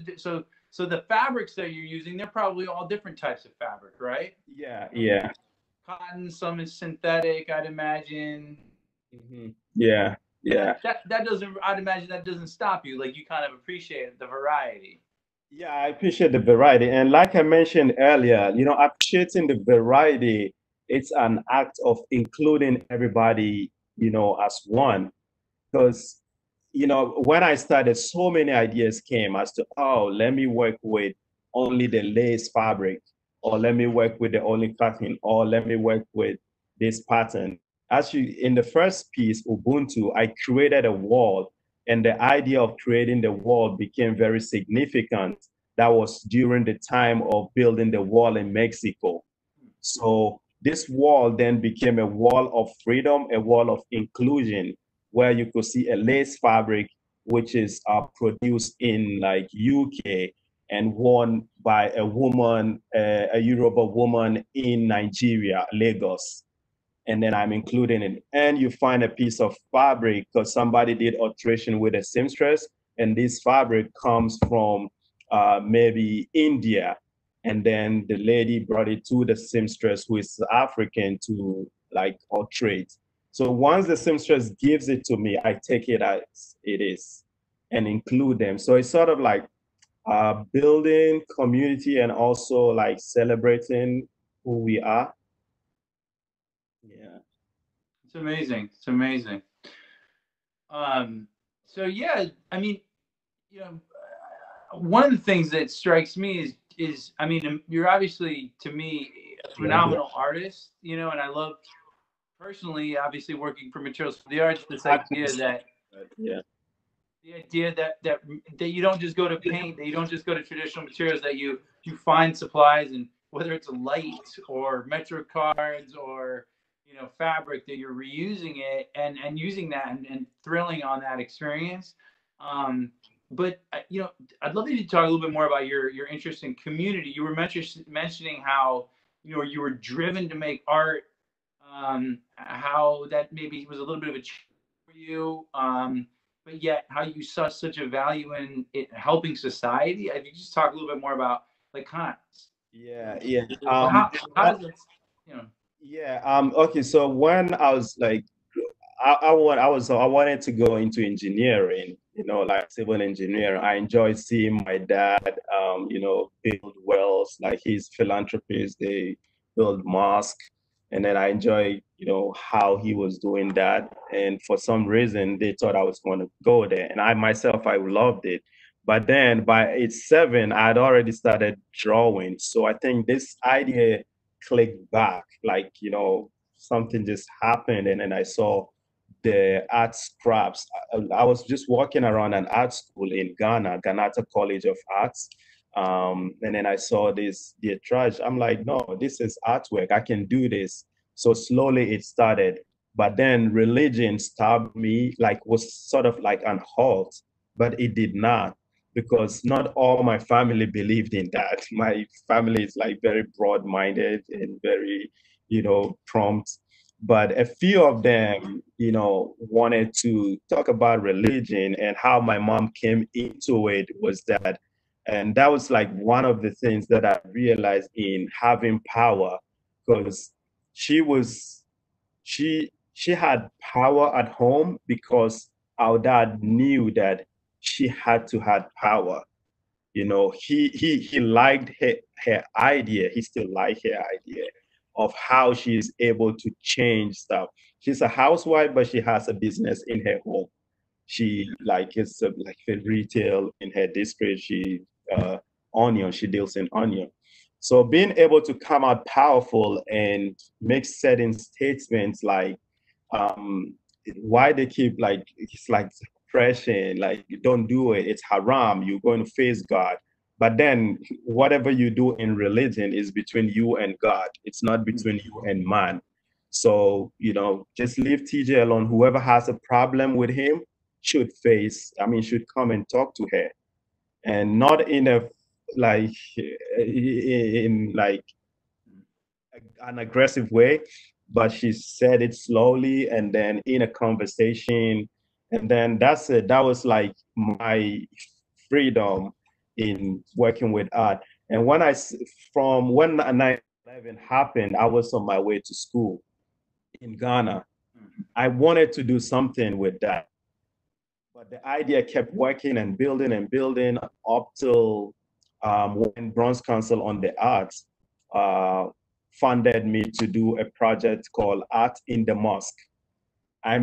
so the fabrics that you're using? They're probably all different types of fabric, right? yeah, yeah. Cotton, some is synthetic, I'd imagine. Yeah, yeah. That doesn't. I'd imagine that doesn't stop you. Like you kind of appreciate the variety. Yeah, I appreciate the variety. And like I mentioned earlier, you know, appreciating the variety, it's an act of including everybody, you know, as one. Because, you know, when I started, so many ideas came as to, oh, let me work with only the lace fabric, or let me work with the only cotton, or let me work with this pattern. Actually, in the first piece, Ubuntu, I created a wall, and the idea of creating the wall became very significant. That was during the time of building the wall in Mexico. So this wall then became a wall of freedom, a wall of inclusion, where you could see a lace fabric, which is produced in like UK and worn by a woman, a Yoruba woman in Nigeria, Lagos. And then I'm including it. And you find a piece of fabric because somebody did alteration with a seamstress, and this fabric comes from maybe India. And then the lady brought it to the seamstress, who is African, to like alterate. So once the seamstress gives it to me, I take it as it is and include them. So it's sort of like building community and also like celebrating who we are. Yeah. It's amazing. It's amazing. So yeah, I mean, you know, one of the things that strikes me is I mean, you're obviously to me a phenomenal artist, you know, and I love personally, obviously working for Materials for the Arts, this idea that Yeah. the idea that you don't just go to paint, that you don't just go to traditional materials, that you find supplies, and whether it's a light or Metrocards or fabric, that you're reusing it and using that and thrilling on that experience. But I'd love you to talk a little bit more about your interest in community. You were mentioning how you were driven to make art, how that maybe was a little bit of a challenge for you, but yet how you saw such a value in it helping society. I think just talk a little bit more about like kind of Yeah. how does it, you know? Yeah. Okay. So when I was like, I wanted to go into engineering, like civil engineering. I enjoyed seeing my dad, build wells, like his philanthropies, they build mosques. And then I enjoy, how he was doing that. And for some reason, they thought I was going to go there. And I myself, I loved it. But then by age 7, I had already started drawing. So I think this idea clicked back, like, something just happened. And then I saw the art scraps. I was just walking around an art school in Ghana, Ghanata College of Arts. And then I saw the trash. I'm like, no, this is artwork. I can do this. So slowly it started. But then religion stopped me, like was sort of like an halt, but it did not, because not all my family believed in that. My family is like very broad-minded and very, prompt, but a few of them, wanted to talk about religion, and how my mom came into it was that, and that was like one of the things that I realized in having power, because she was, she had power at home because our dad knew that she had to have power. He liked her idea. He still liked her idea of how she's able to change stuff. She's a housewife, but she has a business in her home. She like is like a retail in her district. She onion. She deals in onion. So being able to come out powerful and make certain statements like why they keep like it's like suppression, like you don't do it, it's haram, you're going to face God. But then whatever you do in religion is between you and God. It's not between you and man. So, just leave TJ alone. Whoever has a problem with him should come and talk to her. And not in a like in like an aggressive way, but she said it slowly and then in a conversation. And then that's it. That was like my freedom in working with art. And from when 9/11 happened, I was on my way to school in Ghana. I wanted to do something with that. But the idea kept working and building up till when Bronze Council on the Arts uh, funded me to do a project called Art in the Mosque. I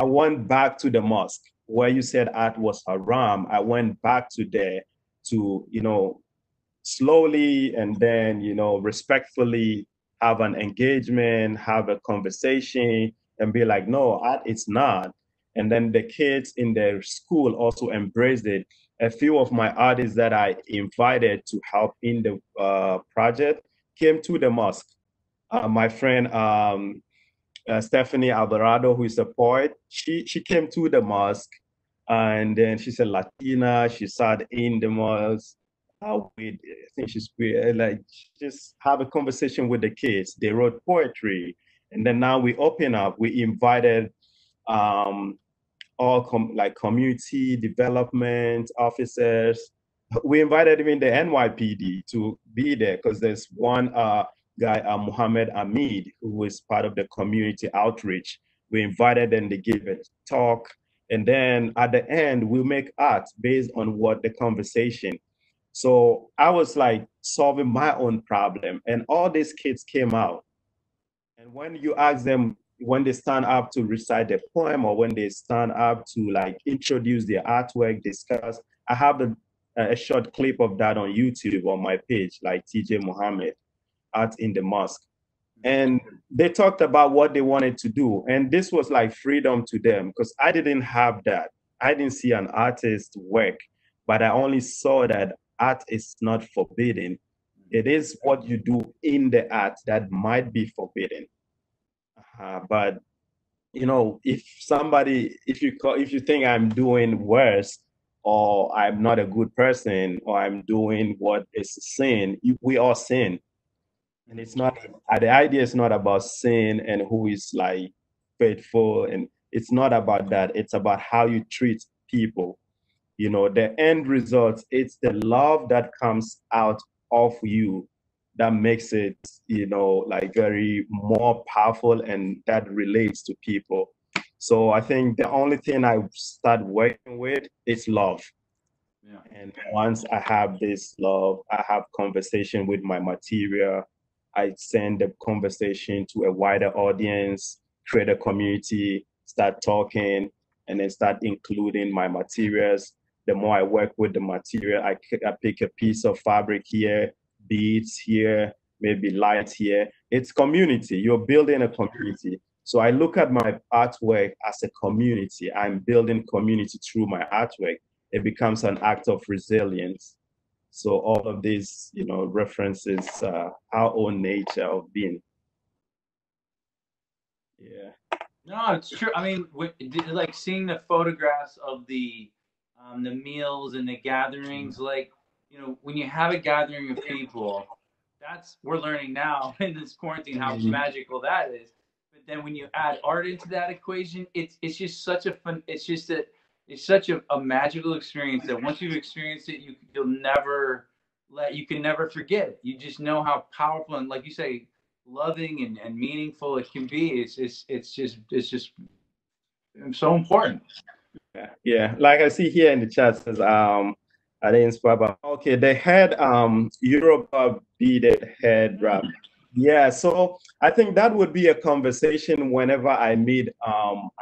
went back to the mosque where you said art was haram. I went back to there to, slowly and then, respectfully have an engagement, have a conversation, and be like, no, art is not. And then the kids in their school also embraced it. A few of my artists that I invited to help in the project came to the mosque. My friend Stephanie Alvarado, who is a poet, she came to the mosque, and then she's a Latina. She sat in the mosque. With, I think she's like just have a conversation with the kids. They wrote poetry, and then now we open up. We invited um, all like community development officers. We invited even the NYPD to be there because there's one guy, Muhammad Amid, who is part of the community outreach. We invited them to give a talk. And then at the end, we make art based on what the conversation. So I was like solving my own problem. And all these kids came out. And when you ask them, when they stand up to recite the poem or when they stand up to like introduce their artwork, discuss, I have a short clip of that on YouTube on my page, like Tijay Mohammed, Art in the Mosque. And they talked about what they wanted to do. And this was like freedom to them because I didn't have that. I didn't see an artist work, but I only saw that art is not forbidden. It is what you do in the art that might be forbidden. But you know, if you think I'm doing worse, or I'm not a good person, or I'm doing what is sin, we all sin. And it's not, the idea is not about sin and who is like faithful. And it's not about that. It's about how you treat people. You know, the end result, it's the love that comes out of you that makes it, you know, like very more powerful and that relates to people. So I think the only thing I start working with is love. Yeah. And once I have this love, I have conversation with my material. I send the conversation to a wider audience, create a community, start talking, and then start including my materials. The more I work with the material, I pick a piece of fabric here, beads here, maybe light here. It's community. You're building a community. So I look at my artwork as a community. I'm building community through my artwork. It becomes an act of resilience. So all of these, you know, references our own nature of being. Yeah. No, it's true. I mean, like seeing the photographs of the meals and the gatherings, like, you know, when you have a gathering of people, we're learning now in this quarantine how magical that is. But then when you add art into that equation, it's just such a fun. It's such a magical experience that once you've experienced it, you can never forget it. You just know how powerful and, like you say, loving and meaningful it can be. It's just so important. Yeah, like I see here in the chat says I didn't inspire, but okay, they had Europa beaded head wrap. Yeah, so I think that would be a conversation whenever I meet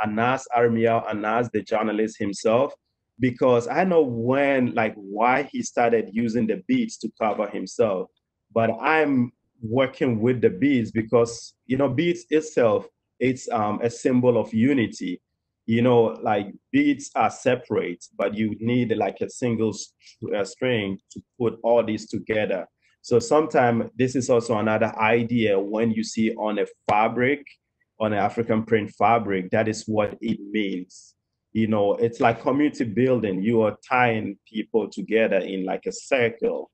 Anas Armiel, Anas, the journalist himself, because I know why he started using the beads to cover himself. But I'm working with the beads because, you know, beads itself, it's a symbol of unity. You know, like beads are separate, but you need like a single string to put all these together. So sometimes this is also another idea when you see on a fabric, on an African print fabric, that is what it means. You know, it's like community building. You are tying people together in like a circle.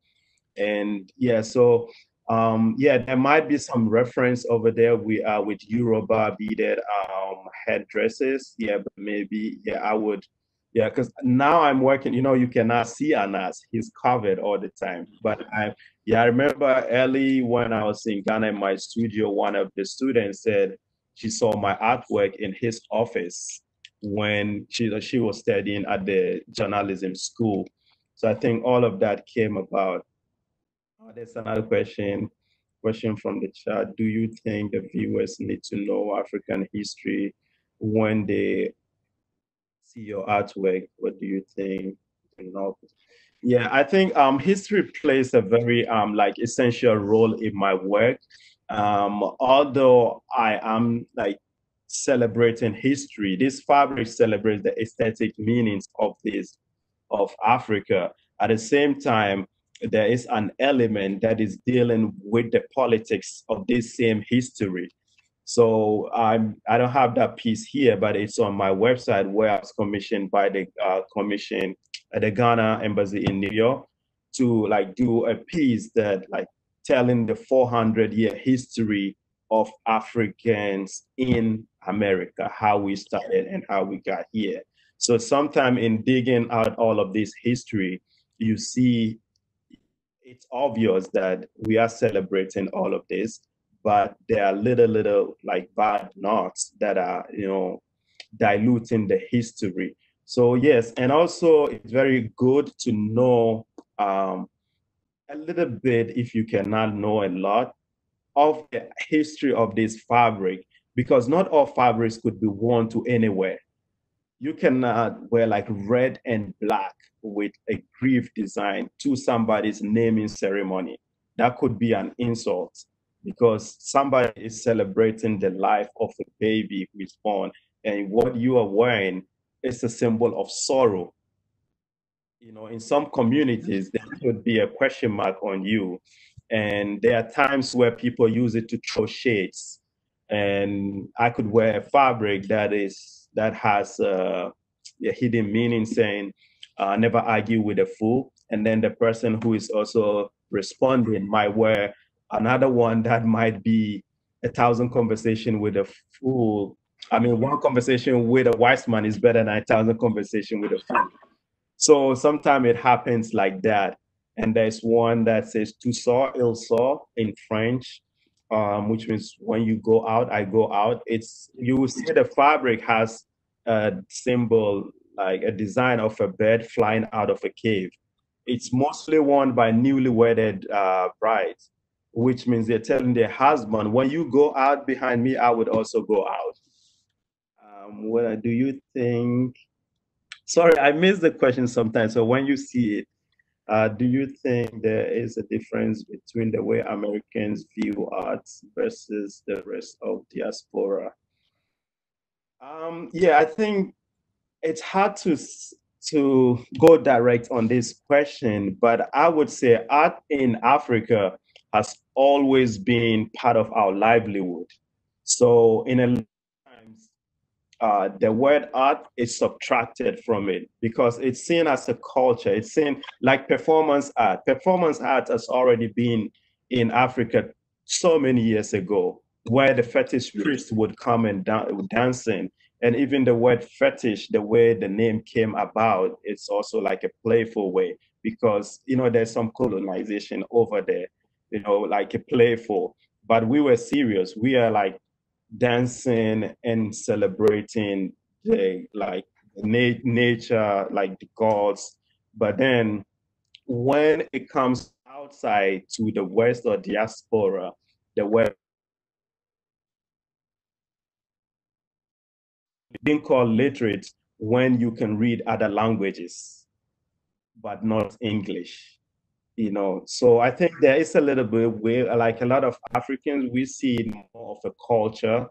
And yeah, so yeah, there might be some reference over there with Yoruba beaded headdresses. Yeah, but maybe, yeah, I would, yeah, because now I'm working, you know, you cannot see Anas. He's covered all the time. But I remember early when I was in Ghana in my studio, one of the students said she saw my artwork in his office when she was studying at the journalism school. So I think all of that came about. Oh, there's another question from the chat. Do you think the viewers need to know African history when they see your artwork? What do you think? Yeah, I think history plays a very like essential role in my work. Although I am like celebrating history, this fabric celebrates the aesthetic meanings of this of Africa. At the same time, there is an element that is dealing with the politics of this same history. So I don't have that piece here, but it's on my website where I was commissioned by the commission at the Ghana Embassy in New York to like do a piece that like telling the 400-year history of Africans in America, how we started and how we got here. So sometime in digging out all of this history, you see it's obvious that we are celebrating all of this, but there are little like bad knots that are, diluting the history. So yes, and also it's very good to know a little bit, if you cannot know a lot, of the history of this fabric, because not all fabrics could be worn to anywhere. You cannot wear like red and black with a grief design to somebody's naming ceremony. That could be an insult because somebody is celebrating the life of a baby who is born, and what you are wearing is a symbol of sorrow. In some communities, there could be a question mark on you. And there are times where people use it to throw shades. And I could wear a fabric that has a hidden meaning saying, never argue with a fool. And then the person who is also responding might wear another one that might be a thousand conversation with a fool. I mean, one conversation with a wise man is better than a thousand conversation with a fool. So sometimes it happens like that. And there's one that says "tu sors, il sort" in French, which means when you go out, I go out. You will see the fabric has a symbol, like a design of a bird flying out of a cave. It's mostly worn by newly wedded brides, which means they're telling their husband, when you go out behind me, I would also go out. What do you think? Sorry, I miss the question sometimes. So when you see it, do you think there is a difference between the way Americans view arts versus the rest of diaspora? Yeah, I think it's hard to go direct on this question, but I would say art in Africa has always been part of our livelihood. So in a lot of times, the word art is subtracted from it because it's seen as a culture. It's seen like performance art. Performance art has already been in Africa so many years ago, where the fetish priest would come and dancing. And even the word fetish, the way the name came about, it's also like a playful way because, there's some colonization over there, like a playful. But we were serious. We are like dancing and celebrating the like nature, like the gods. But then when it comes outside to the West or diaspora, the word being called literate when you can read other languages, but not English. So I think there is a little bit where, like a lot of Africans, we see it more of a culture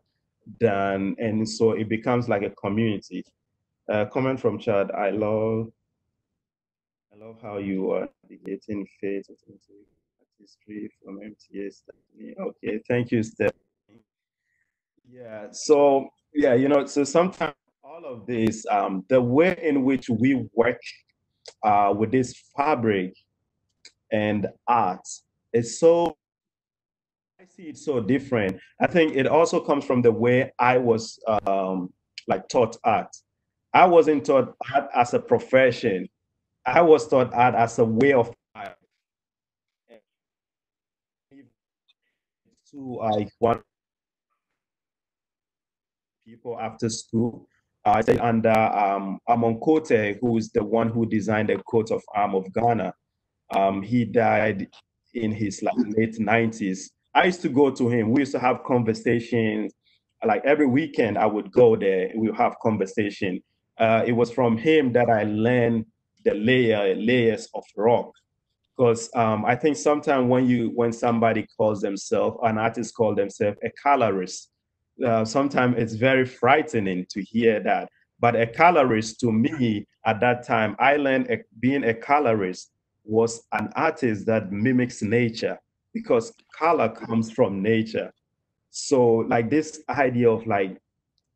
than, and so it becomes like a community. Comment from Chad. I love how you are navigating faith into history from MTA. Stephanie. Okay, thank you, Steph. Yeah. So yeah, so sometimes all of this, the way in which we work with this fabric and art is so, I see it so different. I think it also comes from the way I was like taught art. I wasn't taught art as a profession. I was taught art as a way of life. To like one people after school. I stayed under Amon Kote, who is the one who designed the coat of arm of Ghana. He died in his like late 90s. I used to go to him. We used to have conversations. Like every weekend, I would go there. We would have conversation. It was from him that I learned the layers of rock because I think sometimes when somebody calls themselves, an artist calls themselves a colorist, sometimes it's very frightening to hear that. But a colorist, to me, at that time, I learned being a colorist was an artist that mimics nature, because color comes from nature. So like this idea of like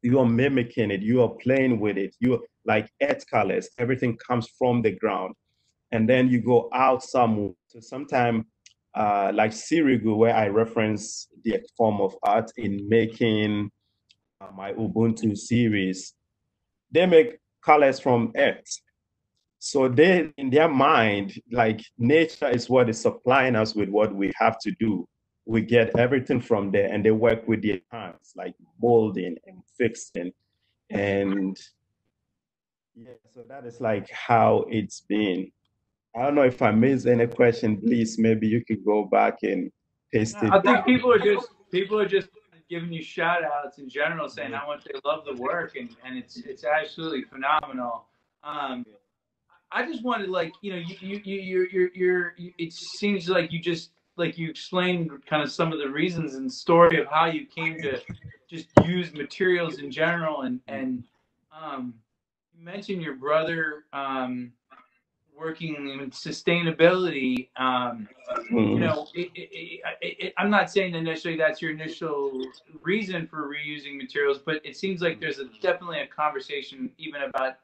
you are mimicking it, you are playing with it, you like earth colors, everything comes from the ground, and then you go out somewhere. So sometimes, like Sirigu, where I reference the form of art in making my Ubuntu series, they make colors from earth. So they, in their mind, like nature is what is supplying us with what we have to do. We get everything from there, and they work with their hands, like molding and fixing. And yeah, so that is like how it's been. I don't know if I missed any question. Please, maybe you could go back and paste it. I think people are just giving you shout outs in general, saying how much they love the work, and it's absolutely phenomenal. I just wanted, like, it seems like you just, like, you explained kind of some of the reasons and story of how you came to just use materials in general, and you mentioned your brother working in sustainability. I'm not saying that necessarily that's your initial reason for reusing materials, but it seems like there's definitely a conversation even about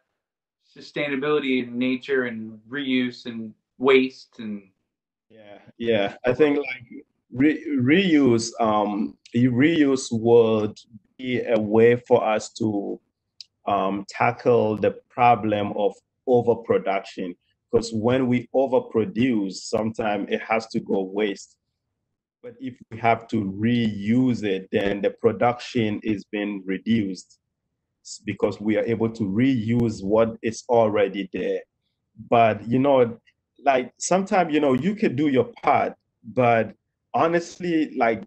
sustainability in nature and reuse and waste. And Yeah, I think like reuse, reuse would be a way for us to tackle the problem of overproduction. Because when we overproduce, sometimes it has to go waste. But if we have to reuse it, then the production is being reduced because we are able to reuse what is already there. But like sometimes you could do your part, but honestly, like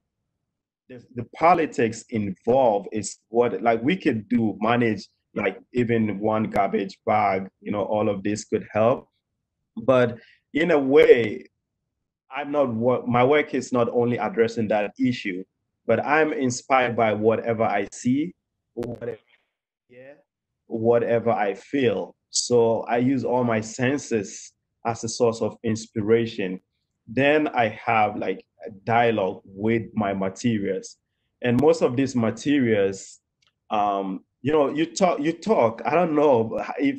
the politics involved is what, like, we could do manage, like even one garbage bag, all of this could help. But in a way, I'm not what my work is not only addressing that issue, but I'm inspired by whatever I see, whatever I hear, whatever I feel. So I use all my senses as a source of inspiration. Then I have like a dialogue with my materials. And most of these materials, you talk. I don't know if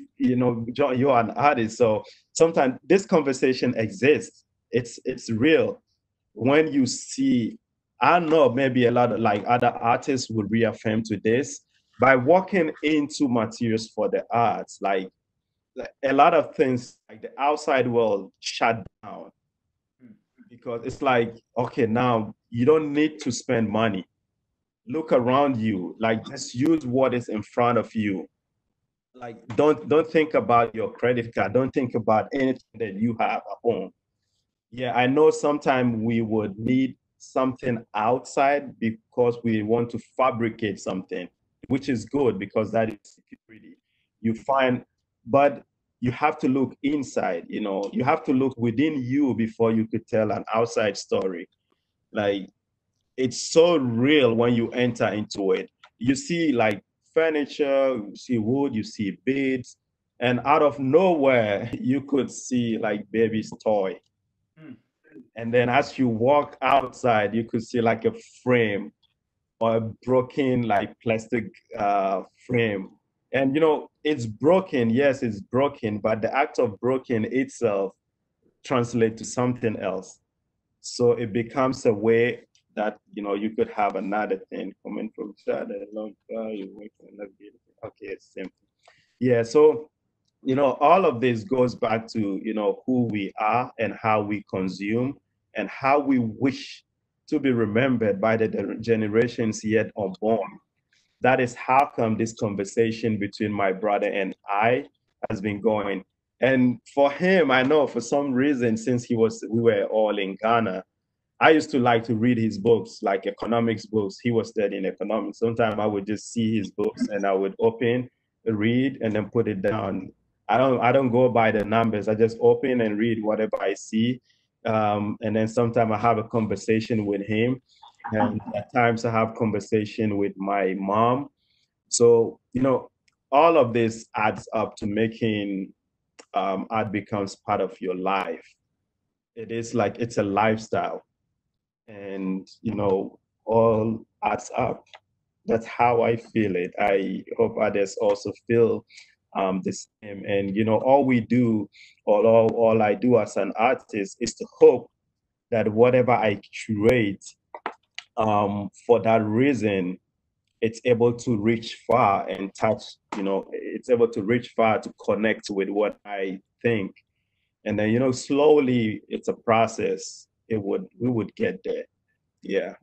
John, you're an artist, so sometimes this conversation exists. It's real. When you see, I don't know, maybe a lot of like other artists would reaffirm to this, by walking into materials for the arts, like a lot of things, like the outside world shut down, because it's like, okay, now you don't need to spend money. Look around you, like just use what is in front of you. Like don't think about your credit card, don't think about anything that you have at home. Yeah, I know sometimes we would need something outside because we want to fabricate something, which is good because that is security. You find, but you have to look inside, you have to look within you before you could tell an outside story. Like, it's so real when you enter into it. You see like furniture, you see wood, you see beads, and out of nowhere, you could see like baby's toy. And then as you walk outside, you could see like a frame or a broken like plastic frame. And it's broken. Yes, it's broken, but the act of broken itself translates to something else. So it becomes a way that you could have another thing coming from China. You wait for another beautiful. Okay, it's simple. Yeah. So all of this goes back to who we are and how we consume and how we wish to be remembered by the generations yet unborn. That is how come this conversation between my brother and I has been going. And for him, I know for some reason, since we were all in Ghana, I used to like to read his books, like economics books. He was studying economics. Sometimes I would just see his books and I would open, read, and then put it down. I don't go by the numbers. I just open and read whatever I see. And then sometimes I have a conversation with him, and at times I have conversation with my mom. So, all of this adds up to making art becomes part of your life. It is like it's a lifestyle, and all adds up. That's how I feel it. I hope others also feel the same. And all we do, all I do as an artist is to hope that whatever I create, for that reason, it's able to reach far and touch. It's able to reach far to connect with what I think, and then slowly, it's a process. We would get there. Yeah.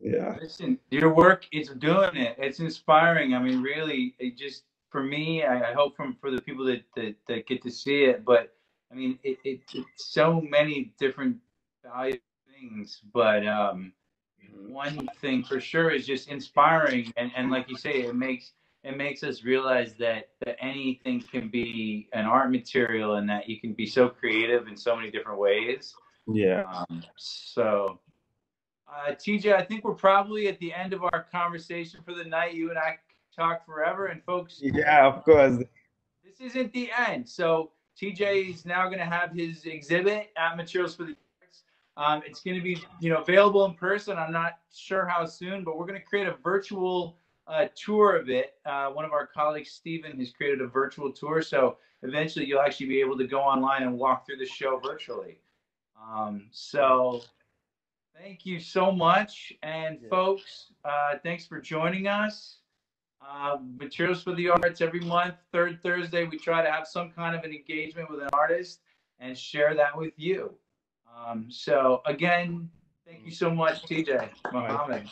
Yeah. Listen, your work is doing it. It's inspiring. I mean, really, it just for me, I hope for the people that get to see it. But I mean, it's so many different valuable things. But one thing for sure is just inspiring, and like you say, it makes us realize that anything can be an art material, and that you can be so creative in so many different ways. Yeah. So. TJ, I think we're probably at the end of our conversation for the night. You and I talk forever, and folks, Yeah, of course. this isn't the end. So TJ is now going to have his exhibit at Materials for the Arts. It's going to be, available in person. I'm not sure how soon, but we're going to create a virtual tour of it. One of our colleagues, Stephen, has created a virtual tour. So eventually, you'll actually be able to go online and walk through the show virtually. So. Thank you so much. And folks, thanks for joining us. Materials for the Arts every month, third Thursday, we try to have some kind of an engagement with an artist and share that with you. So again, thank you so much, Tijay Mohammed.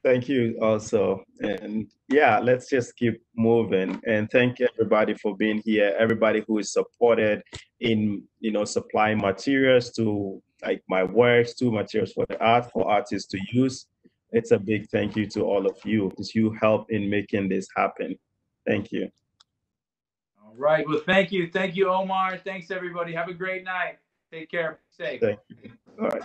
Thank you also. And yeah, let's just keep moving. And thank everybody for being here. Everybody who is supported in, supplying materials to like my works, to materials for the art, for artists to use. It's a big thank you to all of you because you help in making this happen. Thank you. All right. Well, thank you. Thank you, Omar. Thanks, everybody. Have a great night. Take care. Be safe. Thank you. All right.